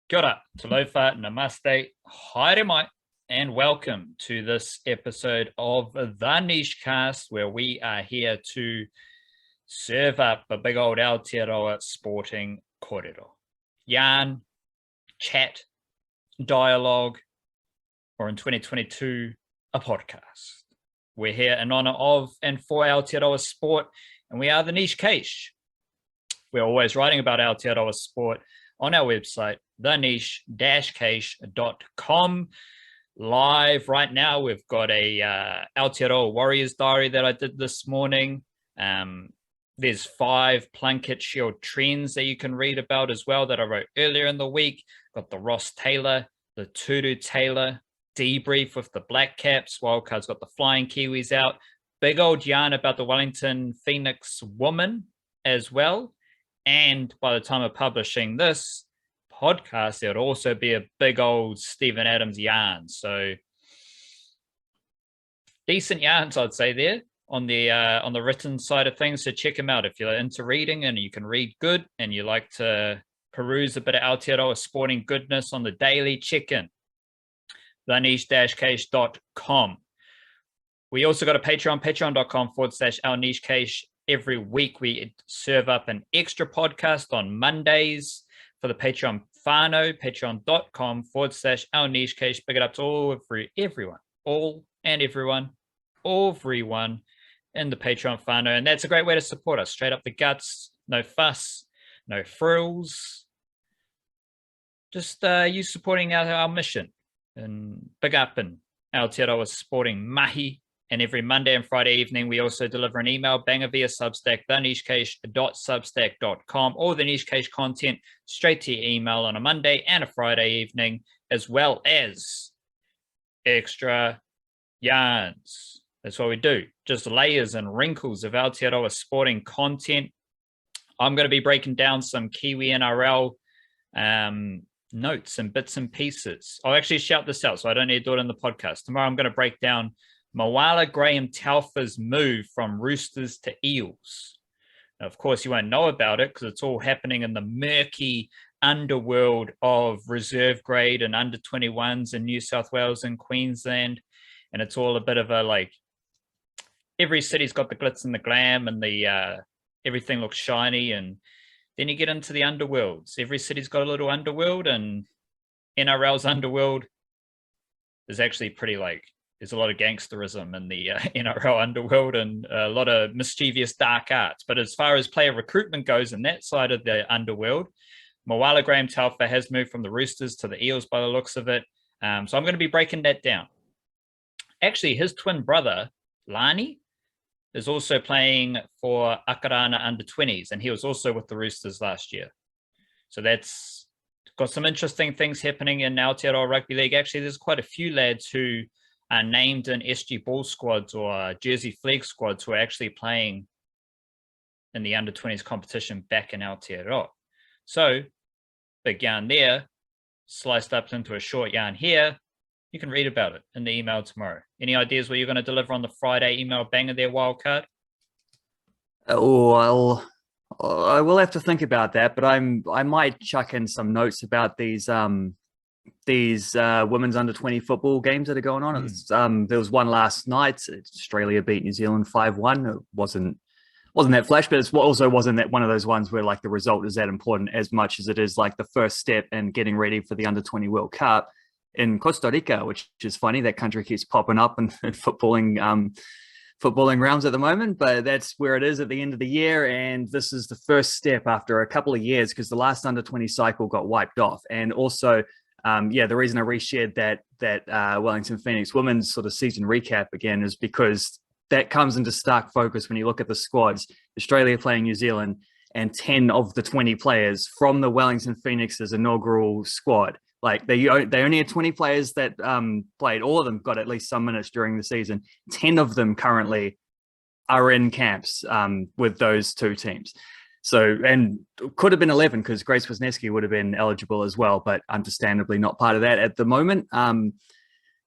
Kia ora, talofa, namaste, haere mai, and welcome to this episode of the Niche Cast, where we are here to serve up a big old Aotearoa sporting kōrero. Yarn, chat, dialogue, or in 2022, a podcast. We're here in honor of and for Aotearoa sport, and we are the Niche Case. We're always writing about Aotearoa sport on our website, theniche-case.com. Live right now, we've got a Aotearoa Warriors diary that I did this morning. There's 5 Plunkett Shield trends that you can read about as well that I wrote earlier in the week. Got the Ross Taylor, the Turu Taylor debrief with the Black Caps. Wildcard's got the Flying Kiwis out. Big old yarn about the Wellington Phoenix woman as well. And by the time of publishing this podcast, there would also be a big old Stephen Adams yarn. So decent yarns, I'd say, there on the written side of things. So check them out if you're into reading and you can read good and you like to peruse a bit of Aotearoa sporting goodness on the daily. Check in theniche-case.com. We also got a Patreon, patreon.com/ournichecase. Every week we serve up an extra podcast on Mondays for the Patreon whānau, patreon.com/ournichecase. Big it up to everyone in the Patreon whānau. And that's a great way to support us. Straight up the guts, no fuss, no frills. Just you supporting our mission. And big up in Aotearoa sporting mahi. And every Monday and Friday evening, we also deliver an email banger via Substack, thenichecase.substack.com, or the Niche Case content straight to your email on a Monday and a Friday evening, as well as extra yarns. That's what we do. Just layers and wrinkles of Aotearoa sporting content. I'm going to be breaking down some Kiwi-NRL notes and bits and pieces. I'll actually shout this out, so I don't need to do it in the podcast. Tomorrow, I'm going to break down Moala Graham Taufa's move from Roosters to Eels. Now, of course, you won't know about it because it's all happening in the murky underworld of reserve grade and under 21s in New South Wales and Queensland. And it's all a bit of a like, every city's got the glitz and the glam and the everything looks shiny. And then you get into the underworlds. Every city's got a little underworld, and NRL's underworld is actually pretty like, there's a lot of gangsterism in the NRL underworld and a lot of mischievous dark arts. But as far as player recruitment goes in that side of the underworld, Moala Graham Taufa has moved from the Roosters to the Eels by the looks of it. So I'm going to be breaking that down. Actually, his twin brother, Lani, is also playing for Akarana under 20s, and he was also with the Roosters last year. So that's got some interesting things happening in Aotearoa Rugby League. Actually, there's quite a few lads who are named in SG Ball squads or Jersey Flag squads who are actually playing in the under-20s competition back in Aotearoa. So, big yarn there, sliced up into a short yarn here. You can read about it in the email tomorrow. Any ideas what you're going to deliver on the Friday email banger there, Wildcard? Well, I will have to think about that, but I might chuck in some notes about these women's under 20 football games that are going on. There was one last night. Australia beat New Zealand 5-1. It wasn't that flash, but it also wasn't that one of those ones where like the result is that important as much as it is like the first step in getting ready for the under 20 World Cup in Costa Rica, which is funny. That country keeps popping up in footballing realms at the moment, but that's where it is at the end of the year. And this is the first step after a couple of years because the last under 20 cycle got wiped off. And also, the reason I reshared that Wellington Phoenix women's sort of season recap again is because that comes into stark focus when you look at the squads. Australia playing New Zealand, and 10 of the 20 players from the Wellington Phoenix's inaugural squad. Like they only had 20 players that played. All of them got at least some minutes during the season. 10 of them currently are in camps with those two teams. So, and could have been 11 because Grace Wisniewski would have been eligible as well, but understandably not part of that at the moment.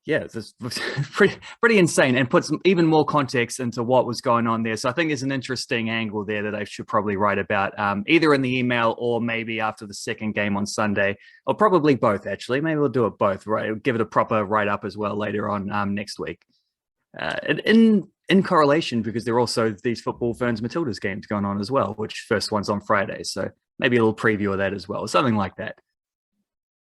Yeah, this was pretty insane, and puts even more context into what was going on there. So I think there's an interesting angle there that I should probably write about, either in the email or maybe after the second game on Sunday, or probably both. Actually, maybe we'll do it both. Right, give it a proper write up as well later on next week. In correlation, because there are also these football Ferns Matildas games going on as well, which first one's on Friday. So maybe a little preview of that as well, something like that.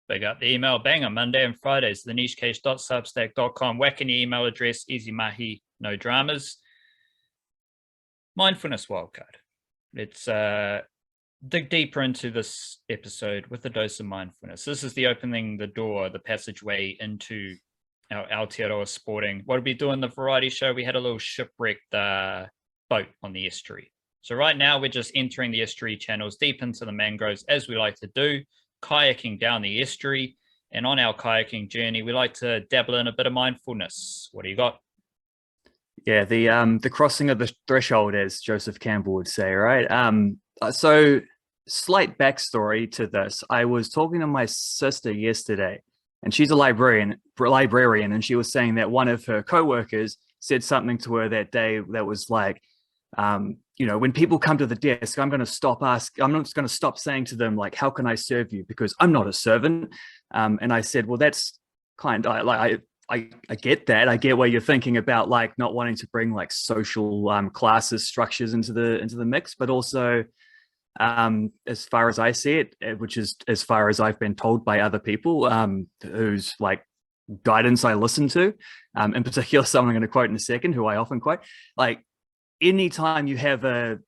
They got the email bang on Monday and Fridays, thenichecase.substack.com. Whack in your email address, easy mahi, no dramas. Mindfulness wildcard. Let's dig deeper into this episode with a dose of mindfulness. This is the opening the door, the passageway into our Aotearoa sporting. What did we do in the variety show? We had a little shipwrecked boat on the estuary. So right now we're just entering the estuary channels deep into the mangroves, as we like to do, kayaking down the estuary. And on our kayaking journey, we like to dabble in a bit of mindfulness. What do you got? Yeah, the crossing of the threshold, as Joseph Campbell would say, right? So slight backstory to this. I was talking to my sister yesterday, and she's a librarian, and she was saying that one of her coworkers said something to her that day that was like, when people come to the desk, I'm not just going to stop saying to them, like, how can I serve you? Because I'm not a servant. And I said, well, that's kind of like, I get that. I get what you're thinking about, like not wanting to bring like social classes structures into the mix, but also as far as I see it, which is as far as I've been told by other people whose like guidance I listen to, in particular, someone I'm going to quote in a second, who I often quote, like, anytime you have an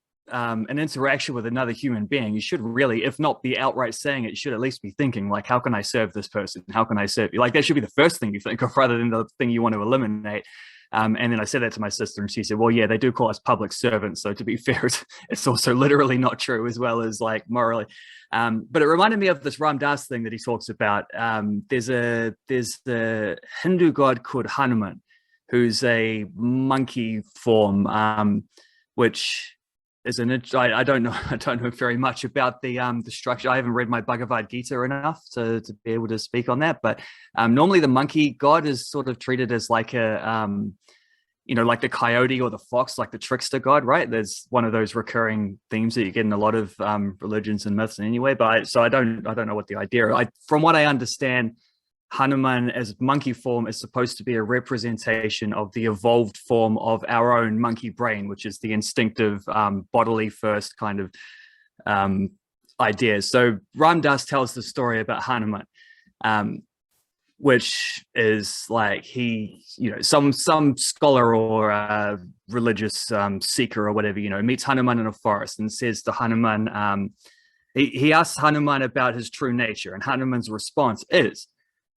interaction with another human being, you should really, if not be outright saying it, you should at least be thinking, like, how can I serve this person? How can I serve you? Like, that should be the first thing you think of rather than the thing you want to eliminate. And then I said that to my sister, and she said, well, yeah, they do call us public servants. So to be fair, it's also literally not true, as well as like morally. But it reminded me of this Ram Dass thing that he talks about. There's the Hindu god called Hanuman, who's a monkey form, which is I don't know very much about the structure. I haven't read my Bhagavad Gita enough to be able to speak on that. But normally the monkey god is sort of treated as like a like the coyote or the fox, like the trickster god, right? There's one of those recurring themes that you get in a lot of religions and myths anyway. But I don't know what the idea. From what I understand, Hanuman as monkey form is supposed to be a representation of the evolved form of our own monkey brain, which is the instinctive, bodily first kind of ideas. So Ram Dass tells the story about Hanuman, which is like some scholar or religious seeker or whatever, meets Hanuman in a forest and says to Hanuman, he asks Hanuman about his true nature, and Hanuman's response is,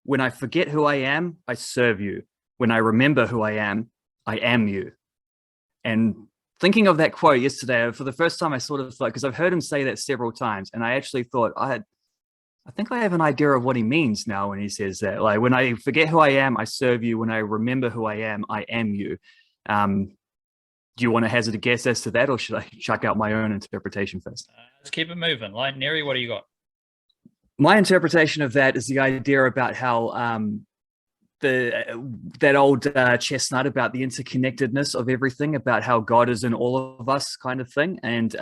when I forget who I am, I serve you. When I remember who I am you. And thinking of that quote yesterday, for the first time, I sort of thought, because I've heard him say that several times, and I actually thought, I think I have an idea of what he means now when he says that. Like, when I forget who I am, I serve you. When I remember who I am you. Do you want to hazard a guess as to that, or should I chuck out my own interpretation first? Let's keep it moving. Like, Neri, what do you got? My interpretation of that is the idea about how that old chestnut about the interconnectedness of everything, about how God is in all of us, kind of thing. And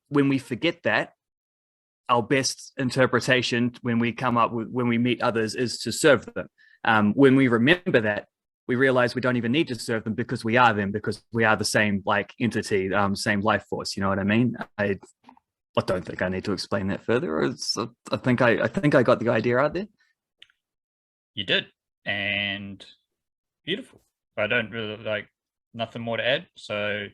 when we forget that, our best interpretation when we meet others is to serve them. When we remember that, we realize we don't even need to serve them because we are them, because we are the same like entity, same life force. You know what I mean? I don't think I need to explain that further. I think I got the idea out there. You did, and beautiful. I don't really nothing more to add. So,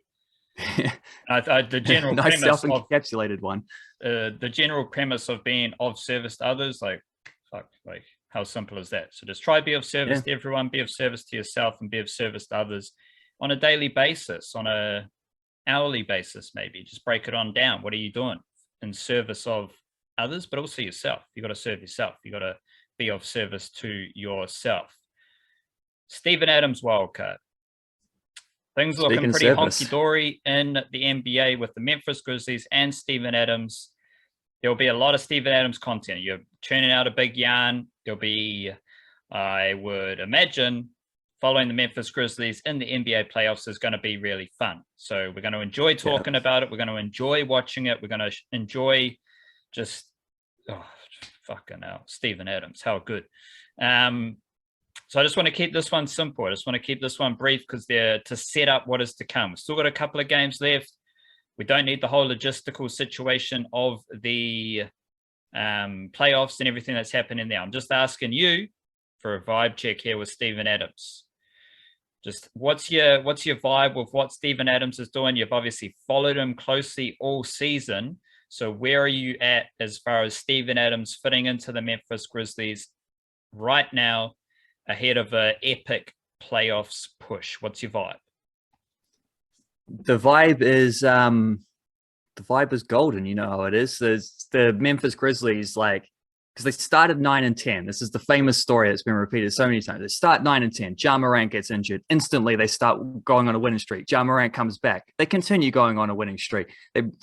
the general nice premise self-encapsulated one. The general premise of being of service to others, like how simple is that? So just try to be of service to everyone, be of service to yourself, and be of service to others on a daily basis, on a hourly basis, maybe. Just break it on down. What are you doing in service of others, but also yourself? You got to serve yourself. You got to be of service to yourself. Steven Adams wildcard. Things looking pretty honky-dory in the NBA with the Memphis Grizzlies and Steven Adams. There'll be a lot of Steven Adams content. You're churning out a big yarn. There'll be, I would imagine, following the Memphis Grizzlies in the NBA playoffs is going to be really fun. So we're going to enjoy talking about it. We're going to enjoy watching it. We're going to enjoy just, fucking hell, Steven Adams, how good. So I just want to keep this one simple. I just want to keep this one brief because they're to set up what is to come. We've still got a couple of games left. We don't need the whole logistical situation of the playoffs and everything that's happening there. I'm just asking you for a vibe check here with Steven Adams. Just what's your vibe with what Steven Adams is doing? You've obviously followed him closely all season. So where are you at as far as Steven Adams fitting into the Memphis Grizzlies right now ahead of an epic playoffs push? What's your vibe? The vibe is golden. You know how it is. The Memphis Grizzlies, like, because they started 9-10. This is the famous story that's been repeated so many times. They start 9-10. Ja Morant gets injured. Instantly, they start going on a winning streak. Ja Morant comes back. They continue going on a winning streak.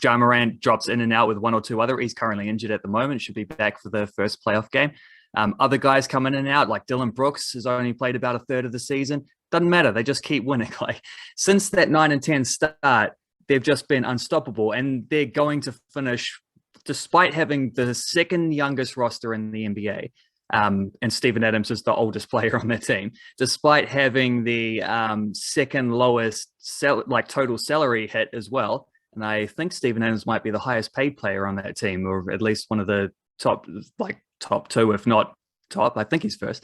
Ja Morant drops in and out with one or two other. He's currently injured at the moment. Should be back for the first playoff game. Other guys come in and out, like Dylan Brooks has only played about a third of the season. Doesn't matter. They just keep winning. Like, since that 9-10 start, they've just been unstoppable, and they're going to finish, despite having the second youngest roster in the NBA, and Steven Adams is the oldest player on their team, despite having the second lowest total salary hit as well. And I think Steven Adams might be the highest paid player on that team, or at least one of the top two, if not top. I think he's first.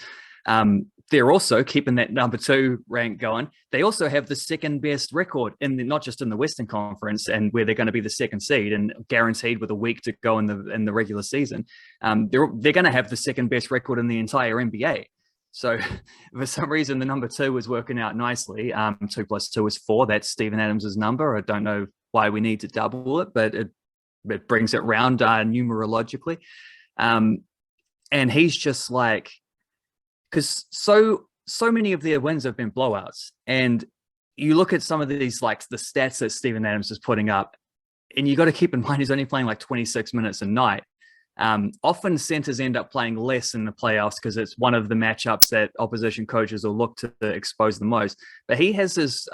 They're also keeping that number 2 rank going. They also have the second best record not just in the Western Conference, and where they're going to be the second seed and guaranteed with a week to go in the regular season. They're going to have the second best record in the entire NBA. So for some reason, the number 2 is working out nicely. 2 + 2 is 4. That's Steven Adams' number. I don't know why we need to double it, but it brings it round numerologically. And he's just like, because so many of their wins have been blowouts, and you look at some of these, like the stats that Steven Adams is putting up, and you got to keep in mind he's only playing like 26 minutes a night. Often centers end up playing less in the playoffs because it's one of the matchups that opposition coaches will look to expose the most. But he has his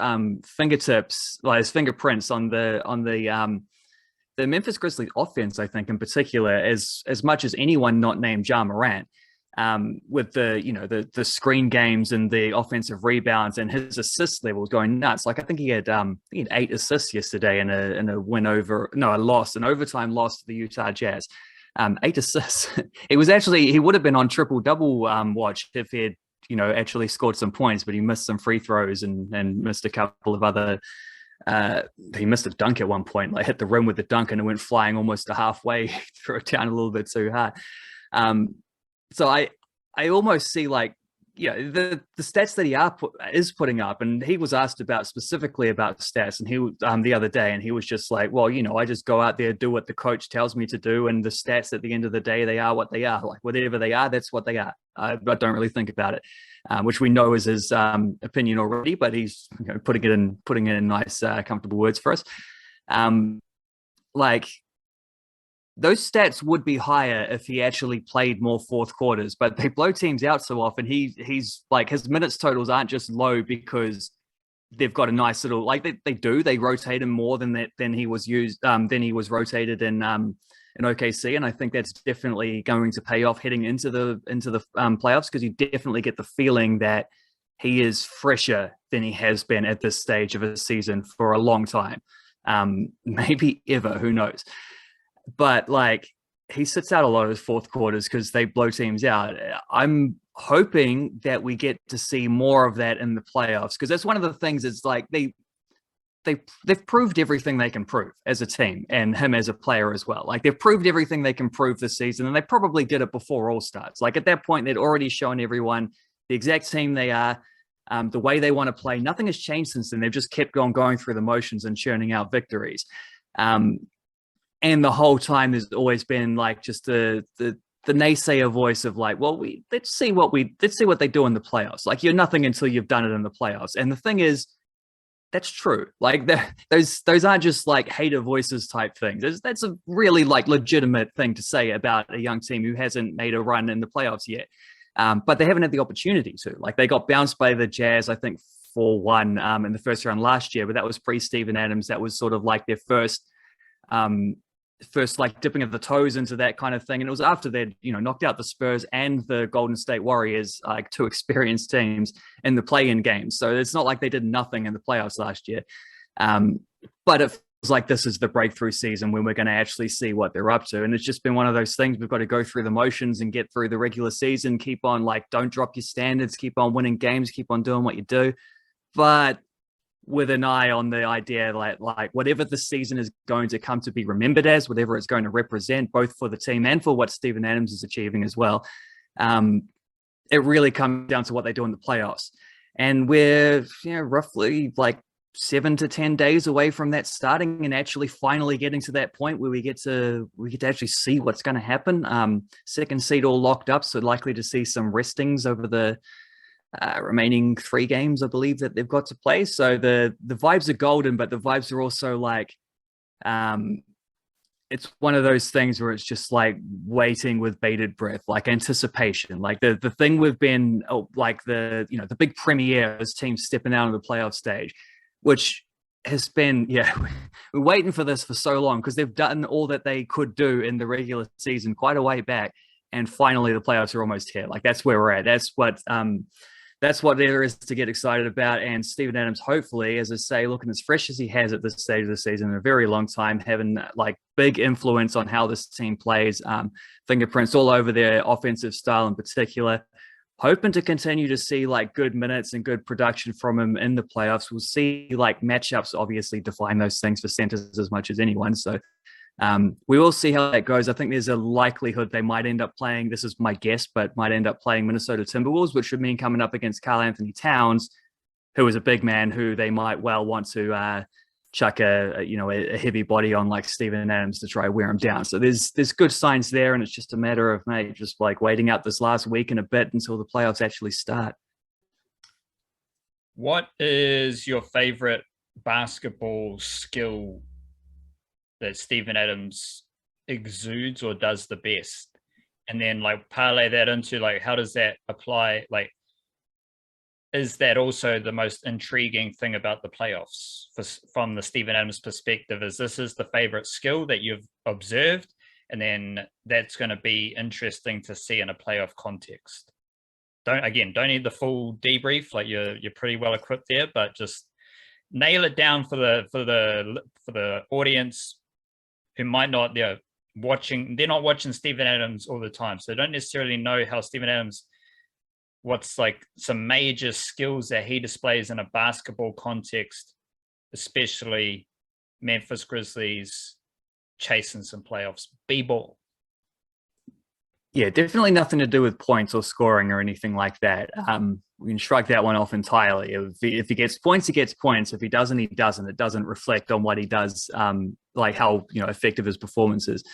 fingertips, like his fingerprints on the Memphis Grizzlies offense, I think in particular, as much as anyone not named Ja Morant. With the screen games and the offensive rebounds, and his assist levels going nuts. Like, I think he had 8 assists yesterday in a an overtime loss to the Utah Jazz. 8 assists. He would have been on triple double watch if he had actually scored some points, but he missed some free throws and missed a couple of other. He missed a dunk at one point, like hit the rim with the dunk and it went flying almost to halfway, threw it down a little bit too hard. So I almost see, like, the stats that he is putting up, and he was asked specifically about stats, and he the other day, and he was just like, well, I just go out there, do what the coach tells me to do, and the stats at the end of the day, they are what they are. Like, whatever they are, that's what they are. I don't really think about it, which we know is his opinion already, but he's putting it in nice, comfortable words for us. Like, those stats would be higher if he actually played more fourth quarters, but they blow teams out so often. He's like, his minutes totals aren't just low because they've got a nice little, like they rotate him more than he was rotated in OKC, and I think that's definitely going to pay off heading into the playoffs, because you definitely get the feeling that he is fresher than he has been at this stage of a season for a long time, maybe ever. Who knows? But like, he sits out a lot of his fourth quarters because they blow teams out. I'm hoping that we get to see more of that in the playoffs, because that's one of the things. It's like they've proved everything they can prove as a team, and him as a player as well. Like, they've proved everything they can prove this season, and they probably did it before All Stars. Like, at that point, they'd already shown everyone the exact team they are, the way they want to play. Nothing has changed since then. They've just kept going through the motions and churning out victories. And the whole time there's always been like just the naysayer voice of like, well, let's see what they do in the playoffs. Like, you're nothing until you've done it in the playoffs. And the thing is, that's true. Like, those aren't just like hater voices type things. That's a really like legitimate thing to say about a young team who hasn't made a run in the playoffs yet. but they haven't had the opportunity to. Like, they got bounced by the Jazz, I think 4-1 in the first round last year, but that was pre-Steven Adams. That was sort of like their first like dipping of the toes into that kind of thing. And it was after they'd, knocked out the Spurs and the Golden State Warriors, like two experienced teams in the play-in games. So it's not like they did nothing in the playoffs last year. But it feels like this is the breakthrough season when we're going to actually see what they're up to. And it's just been one of those things. We've got to go through the motions and get through the regular season, keep on, like, don't drop your standards, keep on winning games, keep on doing what you do. But with an eye on the idea, like whatever the season is going to come to be remembered as, whatever it's going to represent, both for the team and for what Steven Adams is achieving as well, it really comes down to what they do in the playoffs. And we're roughly like 7 to 10 days away from that starting and actually finally getting to that point where we get to actually see what's going to happen. Second seed all locked up, so likely to see some restings over the remaining 3 games, I believe, that they've got to play. So the vibes are golden, but the vibes are also like, it's one of those things where it's just like waiting with bated breath, like anticipation, like the thing we've been, like the big premiere is teams stepping out on the playoff stage, which has been, we're waiting for this for so long because they've done all that they could do in the regular season quite a way back. And finally the playoffs are almost here. Like, that's where we're at. That's what there is to get excited about. And Steven Adams, hopefully, as I say, looking as fresh as he has at this stage of the season in a very long time, having like big influence on how this team plays, fingerprints all over their offensive style in particular, hoping to continue to see like good minutes and good production from him in the playoffs. We'll see like matchups obviously define those things for centers as much as anyone. So we will see how that goes. I think there's a likelihood they might end up playing, this is my guess, but might end up playing Minnesota Timberwolves, which would mean coming up against Karl Anthony Towns, who is a big man who they might well want to chuck a heavy body on like Steven Adams to try wear him down. So there's good signs there, and it's just a matter of just like waiting out this last week and a bit until the playoffs actually start. What is your favorite basketball skill that Steven Adams exudes or does the best? And then like parlay that into like, how does that apply? Like, is that also the most intriguing thing about the playoffs from the Steven Adams perspective? Is this is the favorite skill that you've observed? And then that's going to be interesting to see in a playoff context. Don't need the full debrief. Like, you're pretty well equipped there, but just nail it down for the audience who might not, they're not watching Steven Adams all the time. So they don't necessarily know how Steven Adams, what's like some major skills that he displays in a basketball context, especially Memphis Grizzlies chasing some playoffs. B-ball. Yeah, definitely nothing to do with points or scoring or anything like that. We can shrug that one off entirely. If he gets points, he gets points. If he doesn't, he doesn't. It doesn't reflect on what he does, like how effective his performance is.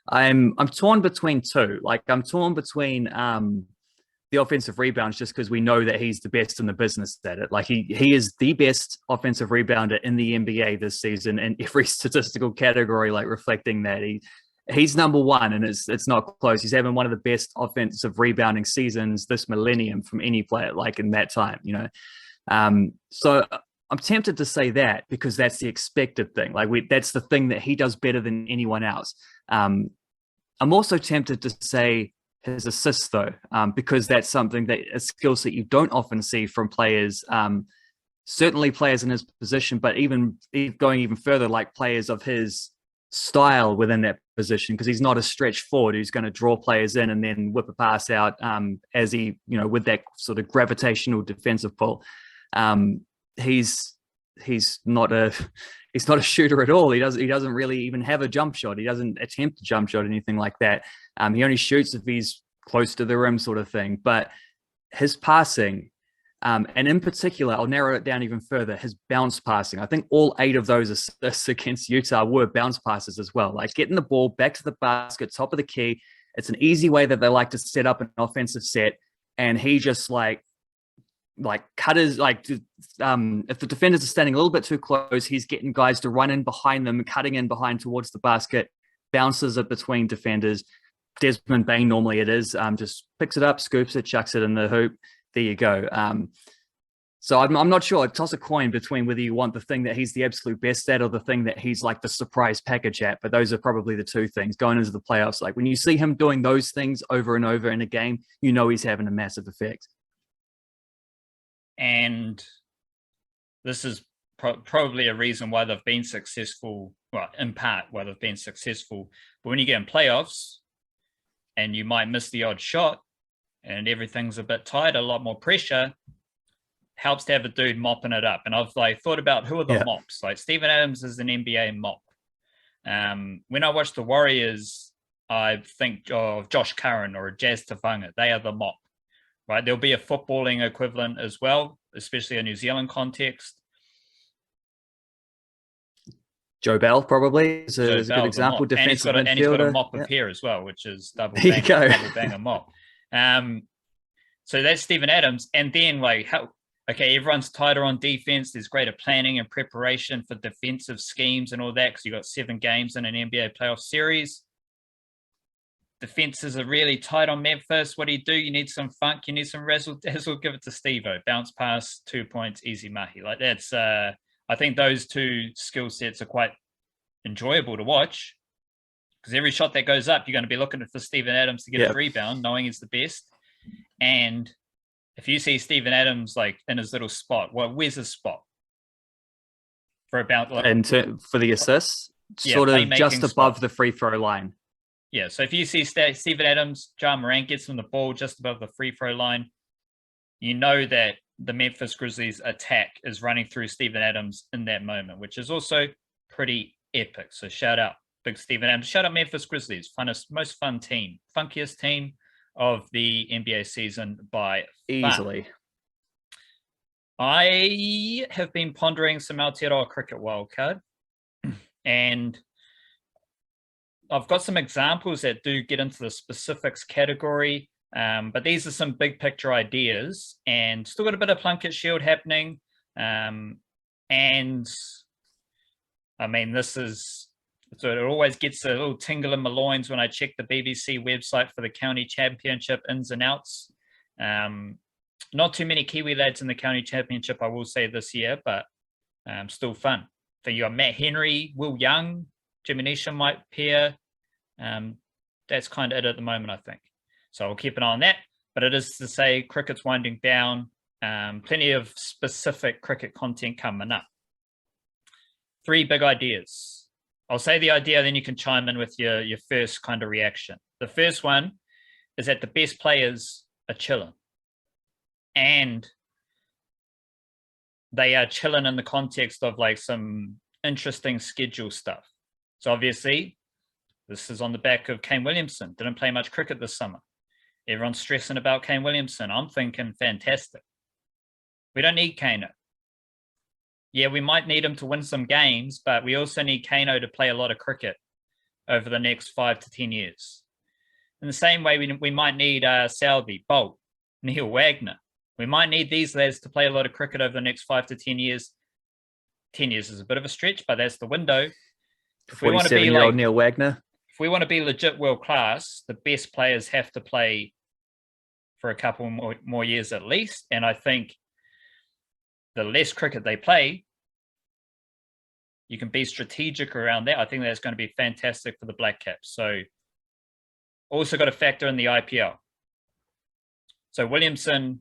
I'm torn between two. Like, I'm torn between the offensive rebounds, just because we know that he's the best in the business at it. Like, he is the best offensive rebounder in the NBA this season in every statistical category, like reflecting that he's number one, and it's not close. He's having one of the best offensive rebounding seasons this millennium from any player, like in that time, So I'm tempted to say that because that's the expected thing. Like, that's the thing that he does better than anyone else. I'm also tempted to say his assists though, because that's something that a skill set you don't often see from players. Certainly players in his position, but even going even further, like players of his style within that position, because he's not a stretch forward who's going to draw players in and then whip a pass out as he, with that sort of gravitational defensive pull. He's not a shooter at all. He doesn't really even have a jump shot. He doesn't attempt a jump shot, anything like that. He only shoots if he's close to the rim, sort of thing. But his passing, and in particular, I'll narrow it down even further, his bounce passing. I think all 8 of those assists against Utah were bounce passes as well. Like, getting the ball back to the basket, top of the key. It's an easy way that they like to set up an offensive set. And he just if the defenders are standing a little bit too close, he's getting guys to run in behind them, cutting in behind towards the basket, bounces it between defenders. Desmond Bain normally it is, just picks it up, scoops it, chucks it in the hoop. There you go. So I'm not sure. Toss a coin between whether you want the thing that he's the absolute best at or the thing that he's like the surprise package at. But those are probably the two things going into the playoffs. Like when you see him doing those things over and over in a game, you know he's having a massive effect. And this is probably a reason why they've been successful. Well, in part, why they've been successful. But when you get in playoffs and you might miss the odd shot and everything's a bit tight, a lot more pressure, helps to have a dude mopping it up. And I've like thought about who are the mops. Like Steven Adams is an NBA mop. When I watch the Warriors, I think of Josh Curran or Jazz Tavanga. They are the mop, right? There'll be a footballing equivalent as well, especially a New Zealand context. Joe Bell probably is a good example. Defensive and he's got a mop of hair as well, which is double banger mop. So that's Steven Adams. And then like okay, everyone's tighter on defense. There's greater planning and preparation for defensive schemes and all that because you've got 7 games in an NBA playoff series. Defenses are really tight on Memphis. What do? You need some funk. You need some razzle dazzle. Give it to Steve-O. Bounce pass, 2 points, easy mahi. Like that's, I think those two skill sets are quite enjoyable to watch because every shot that goes up, you're going to be looking for Steven Adams to get a rebound, knowing he's the best. And if you see Steven Adams like in his little spot, well, where's his spot for about like, and for the assists, sort of just above the free throw line. Yeah, so if you see Steven Adams, Ja Morant gets him the ball just above the free throw line, you know that the Memphis Grizzlies attack is running through Steven Adams in that moment, which is also pretty epic. So shout out big Steven Adams. Shout out Memphis Grizzlies, most fun team, funkiest team of the NBA season by easily. I have been pondering some Aotearoa cricket wildcard, and I've got some examples that do get into the specifics category, but these are some big picture ideas, and still got a bit of Plunkett Shield happening. And I mean, this is, so it always gets a little tingle in my loins when I check the BBC website for the county championship ins and outs. Not too many Kiwi lads in the county championship, I will say, this year, but still fun. So you got Matt Henry, Will Young, Jimmy Neesham might pair. That's kind of it at the moment, I think. So I'll keep an eye on that. But it is to say cricket's winding down. Plenty of specific cricket content coming up. 3 big ideas. I'll say the idea, then you can chime in with your first kind of reaction. The first one is that the best players are chilling. And they are chilling in the context of like some interesting schedule stuff. So obviously, this is on the back of Kane Williamson. Didn't play much cricket this summer. Everyone's stressing about Kane Williamson. I'm thinking fantastic. We don't need Kano. Yeah, we might need him to win some games, but we also need Kano to play a lot of cricket over the next 5 to 10 years. In the same way, we might need Southey, Bolt, Neil Wagner. We might need these lads to play a lot of cricket over the next 5 to 10 years. 10 years is a bit of a stretch, but that's the window. If we want to be like Neil Wagner, if we want to be legit world class, the best players have to play for a couple more years at least. And I think the less cricket they play, you can be strategic around that. I think that's going to be fantastic for the Black Caps. So also got to factor in the IPL. So Williamson,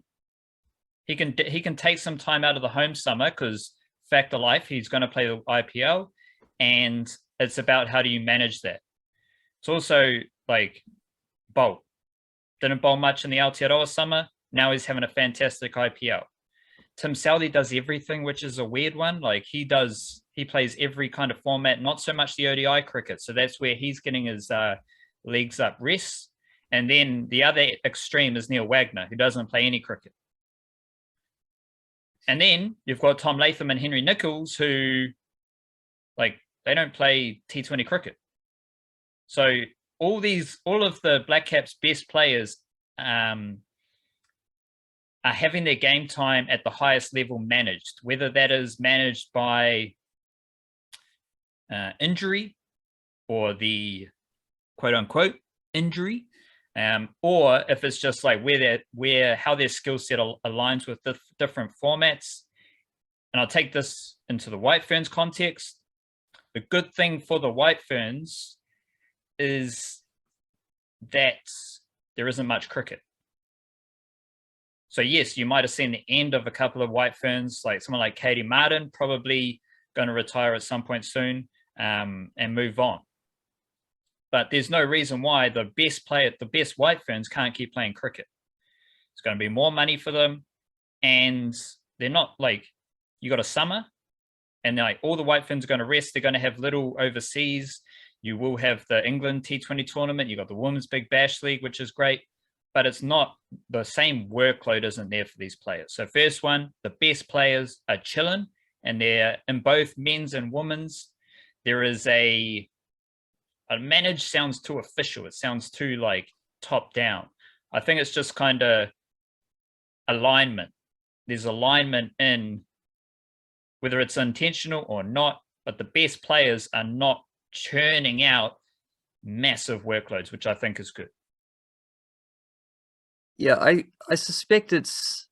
he can take some time out of the home summer because fact of life, he's going to play the IPL, and it's about how do you manage that. It's also like Bolt didn't bowl much in the Aotearoa summer. Now he's having a fantastic IPL. Tim Southey does everything, which is a weird one. Like he plays every kind of format, not so much the ODI cricket. So that's where he's getting his legs up rests. And then the other extreme is Neil Wagner, who doesn't play any cricket. And then you've got Tom Latham and Henry Nicholls, who like they don't play T20 cricket. So all of the Black Caps' best players are having their game time at the highest level managed, whether that is managed by injury or the quote unquote injury, or if it's just like how their skill set aligns with the different formats. And I'll take this into the White Ferns context. The good thing for the White Ferns is that there isn't much cricket. So yes, you might have seen the end of a couple of White Ferns, like someone like Katie Martin, probably going to retire at some point soon, and move on. But there's no reason why the best White Ferns can't keep playing cricket. It's going to be more money for them, and they're not like, you got a summer, and like all the White Ferns are going to rest. They're going to have little overseas. You will have the England T20 tournament. You got the Women's Big Bash League, which is great. But it's not, the same workload isn't there for these players. So first one, the best players are chilling, and they're in both men's and women's. There is a managed sounds too official. It sounds too like top down. I think it's just kind of alignment. There's alignment in whether it's intentional or not, but the best players are not churning out massive workloads, which I think is good. Yeah, I suspect it's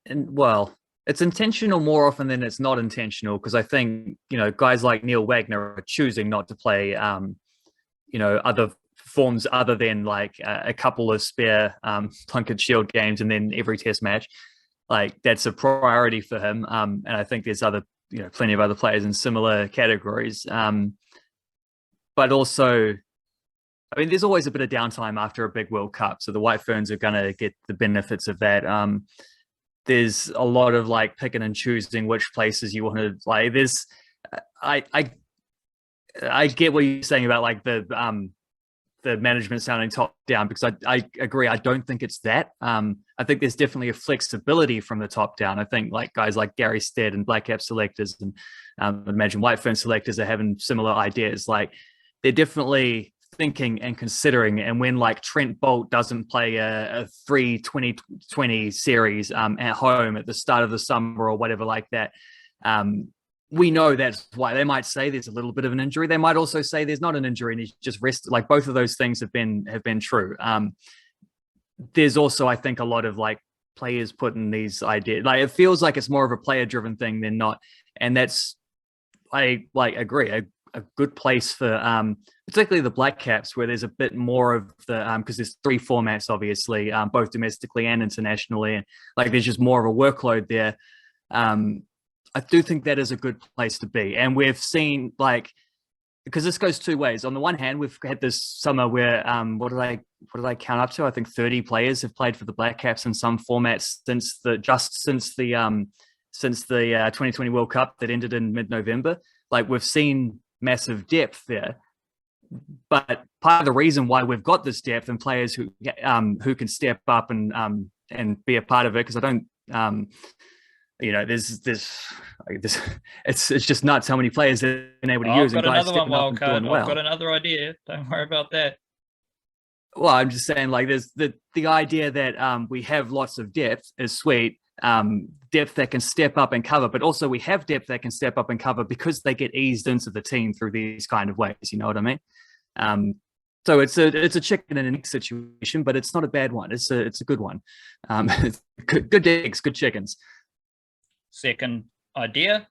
intentional more often than it's not intentional, because I think, guys like Neil Wagner are choosing not to play, other forms other than like a couple of spare Plunket Shield games and then every test match. Like that's a priority for him. And I think there's plenty of other players in similar categories. But also, I mean, there's always a bit of downtime after a big World Cup, so the White Ferns are going to get the benefits of that. There's a lot of like picking and choosing which places you want to play. I get what you're saying about like the management sounding top down, because I agree. I don't think it's that. I think there's definitely a flexibility from the top down. I think like guys like Gary Stead and Black Cap selectors, and I imagine White Fern selectors are having similar ideas. Like they're definitely thinking and considering. And when like Trent Bolt doesn't play a 3-20-20 series at home at the start of the summer or whatever like that, we know that's why. They might say there's a little bit of an injury. They might also say there's not an injury and he's just rested. Like both of those things have been true. There's also, I think, a lot of like players putting these ideas, like it feels like it's more of a player driven thing than not. And that's, I like agree, a good place for particularly the Black Caps, where there's a bit more of the because there's 3 formats obviously, both domestically and internationally, and like there's just more of a workload there. I do think that is a good place to be. And we've seen like, because this goes two ways. On the one hand, we've had this summer where what did I count up to? I think 30 players have played for the Black Caps in some formats since the 2020 World Cup that ended in mid-November. Like we've seen massive depth there. But part of the reason why we've got this depth and players who can step up and be a part of it, because I don't there's it's just nuts how many players they've been able to use. I've got another one, Wildcard. Well. I've got another idea. Don't worry about that. Well, I'm just saying, like, there's the idea that we have lots of depth is sweet. Depth that can step up and cover, but also we have depth that can step up and cover because they get eased into the team through these kind of ways. You know what I mean? So it's a chicken and an egg situation, but it's not a bad one. It's a good one. Good eggs, good chickens. Second idea,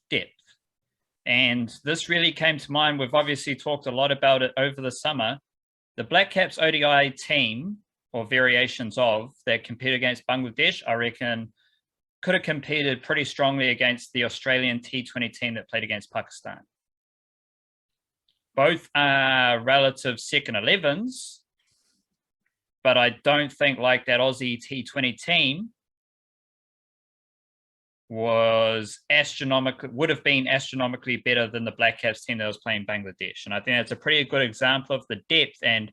depth. And this really came to mind. We've obviously talked a lot about it over the summer. The Black Caps ODI team, or variations of, that compete against Bangladesh, I reckon could have competed pretty strongly against the Australian T20 team that played against Pakistan. Both are relative second 11s, but I don't think like that Aussie T20 team would have been astronomically better than the Black Caps team that was playing Bangladesh. And I think that's a pretty good example of the depth. And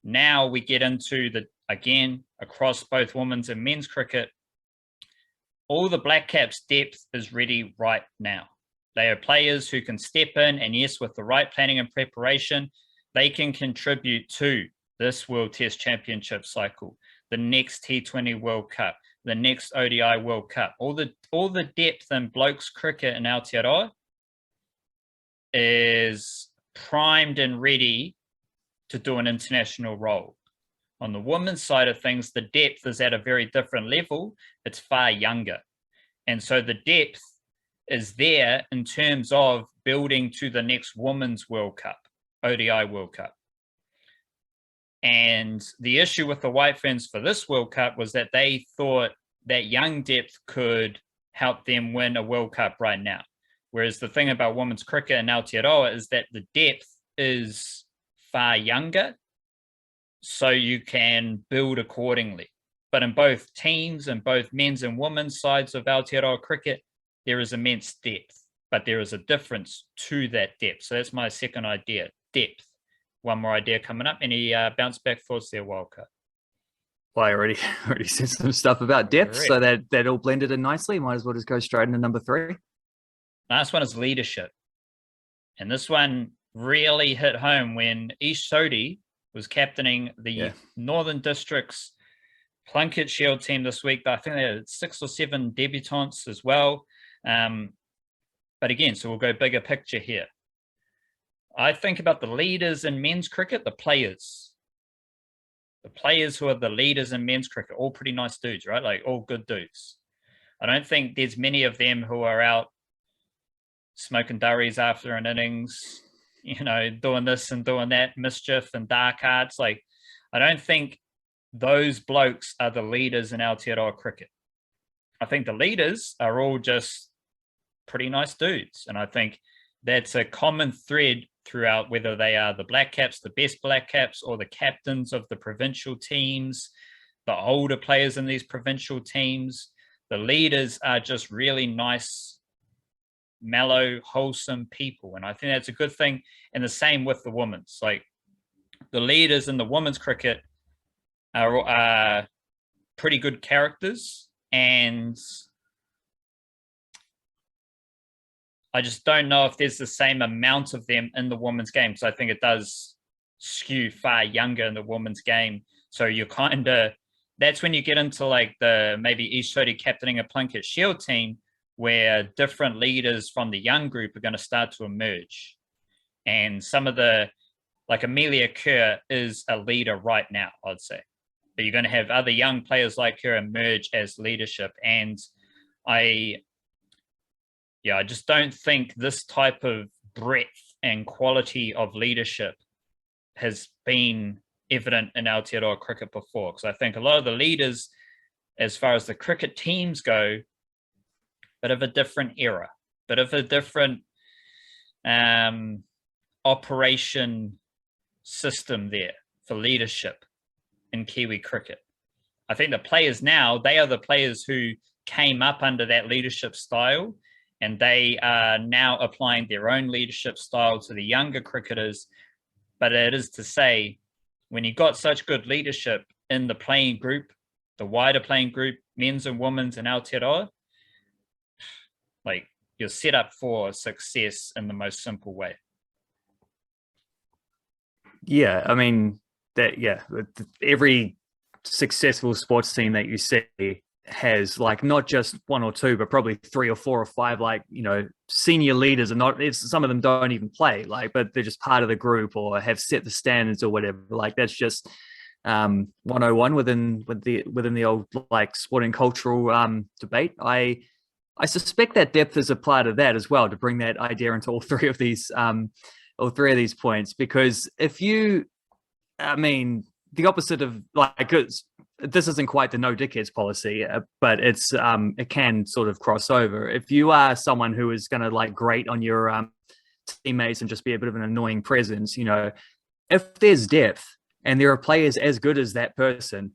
now we get into again, across both women's and men's cricket, all the Black Caps depth is ready right now. They are players who can step in, and yes, with the right planning and preparation, they can contribute to this World Test Championship cycle, the next T20 World Cup, the next ODI World Cup. All the depth in blokes cricket in Aotearoa is primed and ready to do an international role. On the women's side of things, the depth is at a very different level. It's far younger. And so the depth is there in terms of building to the next Women's World Cup, ODI World Cup. And the issue with the White Ferns for this World Cup was that they thought that young depth could help them win a World Cup right now. Whereas the thing about women's cricket in Aotearoa is that the depth is far younger, so you can build accordingly. But in both teams and both men's and women's sides of Aotearoa cricket, there is immense depth, but there is a difference to that depth. So that's my second idea, depth. One more idea coming up. Any bounce back thoughts there, Wildcard? Well, I already said some stuff about depth, so that all blended in nicely. Might as well just go straight into number 3. Last one is leadership. And this one really hit home when Ish Sodhi was captaining the Northern District's Plunket Shield team this week. I think they had 6 or 7 debutants as well. But again, so we'll go bigger picture here. I think about the leaders in men's cricket, the players. The players who are the leaders in men's cricket, all pretty nice dudes, right? Like all good dudes. I don't think there's many of them who are out smoking durries after an innings, you know, doing this and doing that, mischief and dark arts. Like, I don't think those blokes are the leaders in Aotearoa cricket. I think the leaders are all just pretty nice dudes. And I think that's a common thread throughout, whether they are the Black Caps, the best Black Caps, or the captains of the provincial teams, the older players in these provincial teams. The leaders are just really nice, mellow, wholesome people. And I think that's a good thing. And the same with the women's. Like, the leaders in the women's cricket are pretty good characters. And I just don't know if there's the same amount of them in the women's game. So I think it does skew far younger in the women's game. So you're kind of, that's when you get into like the maybe East Sodhi captaining a Plunket Shield team, where different leaders from the young group are going to start to emerge. And some of the, like Amelia Kerr is a leader right now, I'd say. But you're going to have other young players like her emerge as leadership. And I just don't think this type of breadth and quality of leadership has been evident in Aotearoa cricket before. Because I think a lot of the leaders, as far as the cricket teams go, bit of a different era, bit of a different operation system there for leadership in Kiwi cricket. I think the players now, they are the players who came up under that leadership style, and they are now applying their own leadership style to the younger cricketers. But it is to say, when you got such good leadership in the playing group, the wider playing group, men's and women's in Aotearoa, like, you're set up for success in the most simple way. Yeah, I mean, every successful sports team that you see has like not just 1 or 2, but probably 3 or 4 or 5, like, you know, senior leaders. And some of them don't even play, like, but they're just part of the group or have set the standards or whatever. Like, that's just 101 within the old like sporting cultural debate. I suspect that depth is a part of that as well, to bring that idea into all three of these points. Because the opposite of like, this isn't quite the no dickheads policy, but it can sort of cross over. If you are someone who is going to like grate on your teammates and just be a bit of an annoying presence, you know, if there's depth and there are players as good as that person,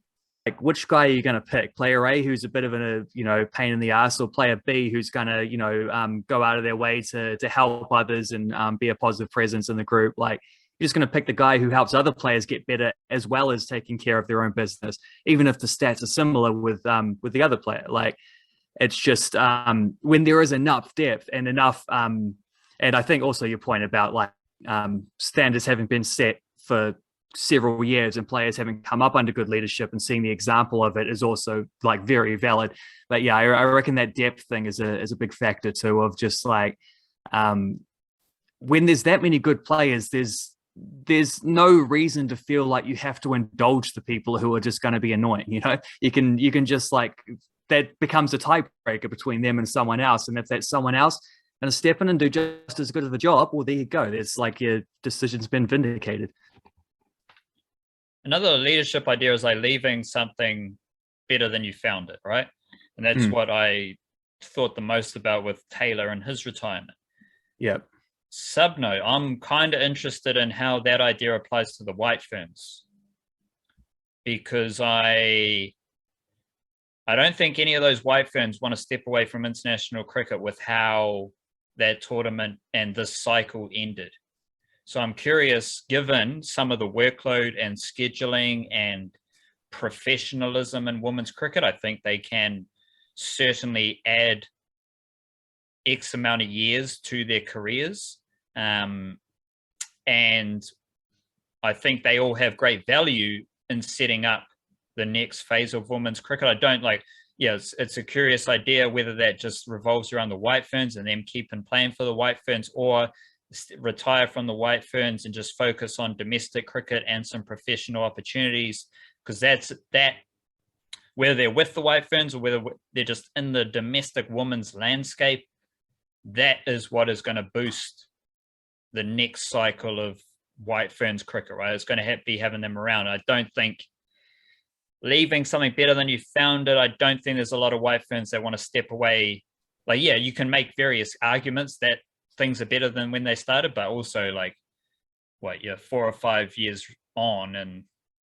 like, which guy are you going to pick? Player A, who's a bit of a, you know, pain in the ass, or player B, who's going to, you know, go out of their way to help others and be a positive presence in the group? Like, you're just going to pick the guy who helps other players get better, as well as taking care of their own business, even if the stats are similar with the other player. Like, it's just when there is enough depth and enough, and I think also your point about like standards having been set for several years and players having come up under good leadership and seeing the example of it is also like very valid. But yeah, I reckon that depth thing is a big factor too, of just like when there's that many good players, there's there's no reason to feel like you have to indulge the people who are just going to be annoying. You can just like, that becomes a tiebreaker between them and someone else. And if that someone else going to step in and do just as good of a job, well, there you go. It's like your decision's been vindicated. Another leadership idea is like leaving something better than you found it, right? And that's what I thought the most about with Taylor and his retirement. Yep. Subno, I'm kind of interested in how that idea applies to the White Ferns, because I don't think any of those White Ferns want to step away from international cricket with how that tournament and this cycle ended. So I'm curious, given some of the workload and scheduling and professionalism in women's cricket, I think they can certainly add X amount of years to their careers. And I think they all have great value in setting up the next phase of women's cricket. I don't like, it's a curious idea whether that just revolves around the White Ferns and them keeping playing for the White Ferns, or retire from the White Ferns and just focus on domestic cricket and some professional opportunities, because that whether they're with the White Ferns or whether they're just in the domestic women's landscape, that is what is going to boost the next cycle of White Ferns cricket, right? It's going to be having them around. I don't think leaving something better than you found it, I don't think there's a lot of White Ferns that want to step away. Like, yeah, you can make various arguments that things are better than when they started, but also like, 4 or 5 years on, and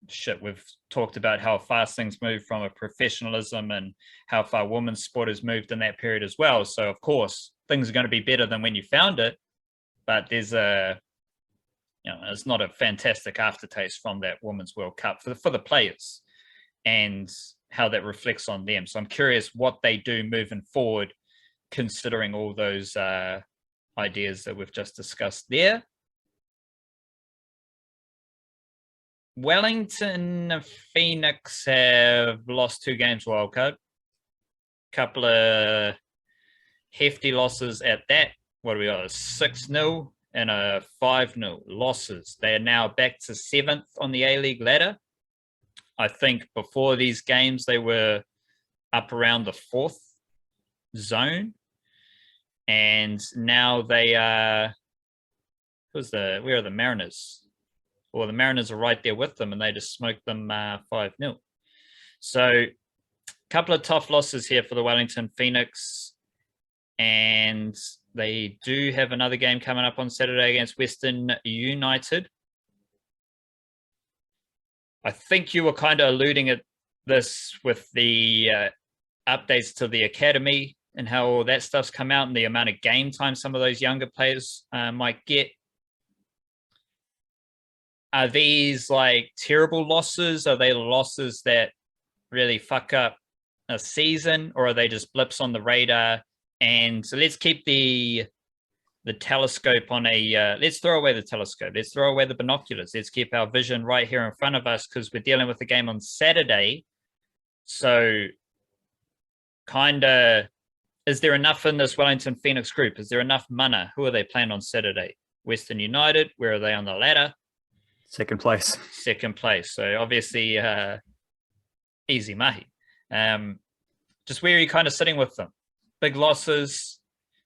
shit, we've talked about how fast things move from a professionalism and how far women's sport has moved in that period as well. So of course things are going to be better than when you found it, but there's it's not a fantastic aftertaste from that Women's World Cup for the players and how that reflects on them. So I'm curious what they do moving forward, considering all those ideas that we've just discussed there. Wellington Phoenix have lost 2 games wildcard. Couple of hefty losses at that. What do we got? A 6-0 and a 5-0 losses. They are now back to 7th on the A-League ladder. I think before these games, they were up around the 4th zone. And now they are, where are the Mariners? Well, the Mariners are right there with them, and they just smoked them 5-0. So a couple of tough losses here for the Wellington Phoenix. And they do have another game coming up on Saturday against Western United. I think you were kind of alluding at this with the updates to the academy and how all that stuff's come out and the amount of game time some of those younger players might get. Are these like terrible losses? Are they losses that really fuck up a season, or are they just blips on the radar? And so let's keep the telescope on let's throw away the telescope. Let's throw away the binoculars. Let's keep our vision right here in front of us, because we're dealing with the game on Saturday. So is there enough in this Wellington Phoenix group? Is there enough mana? Who are they playing on Saturday? Western United. Where are they on the ladder? Second place. So obviously easy mahi. Just where are you kind of sitting with them? Big losses,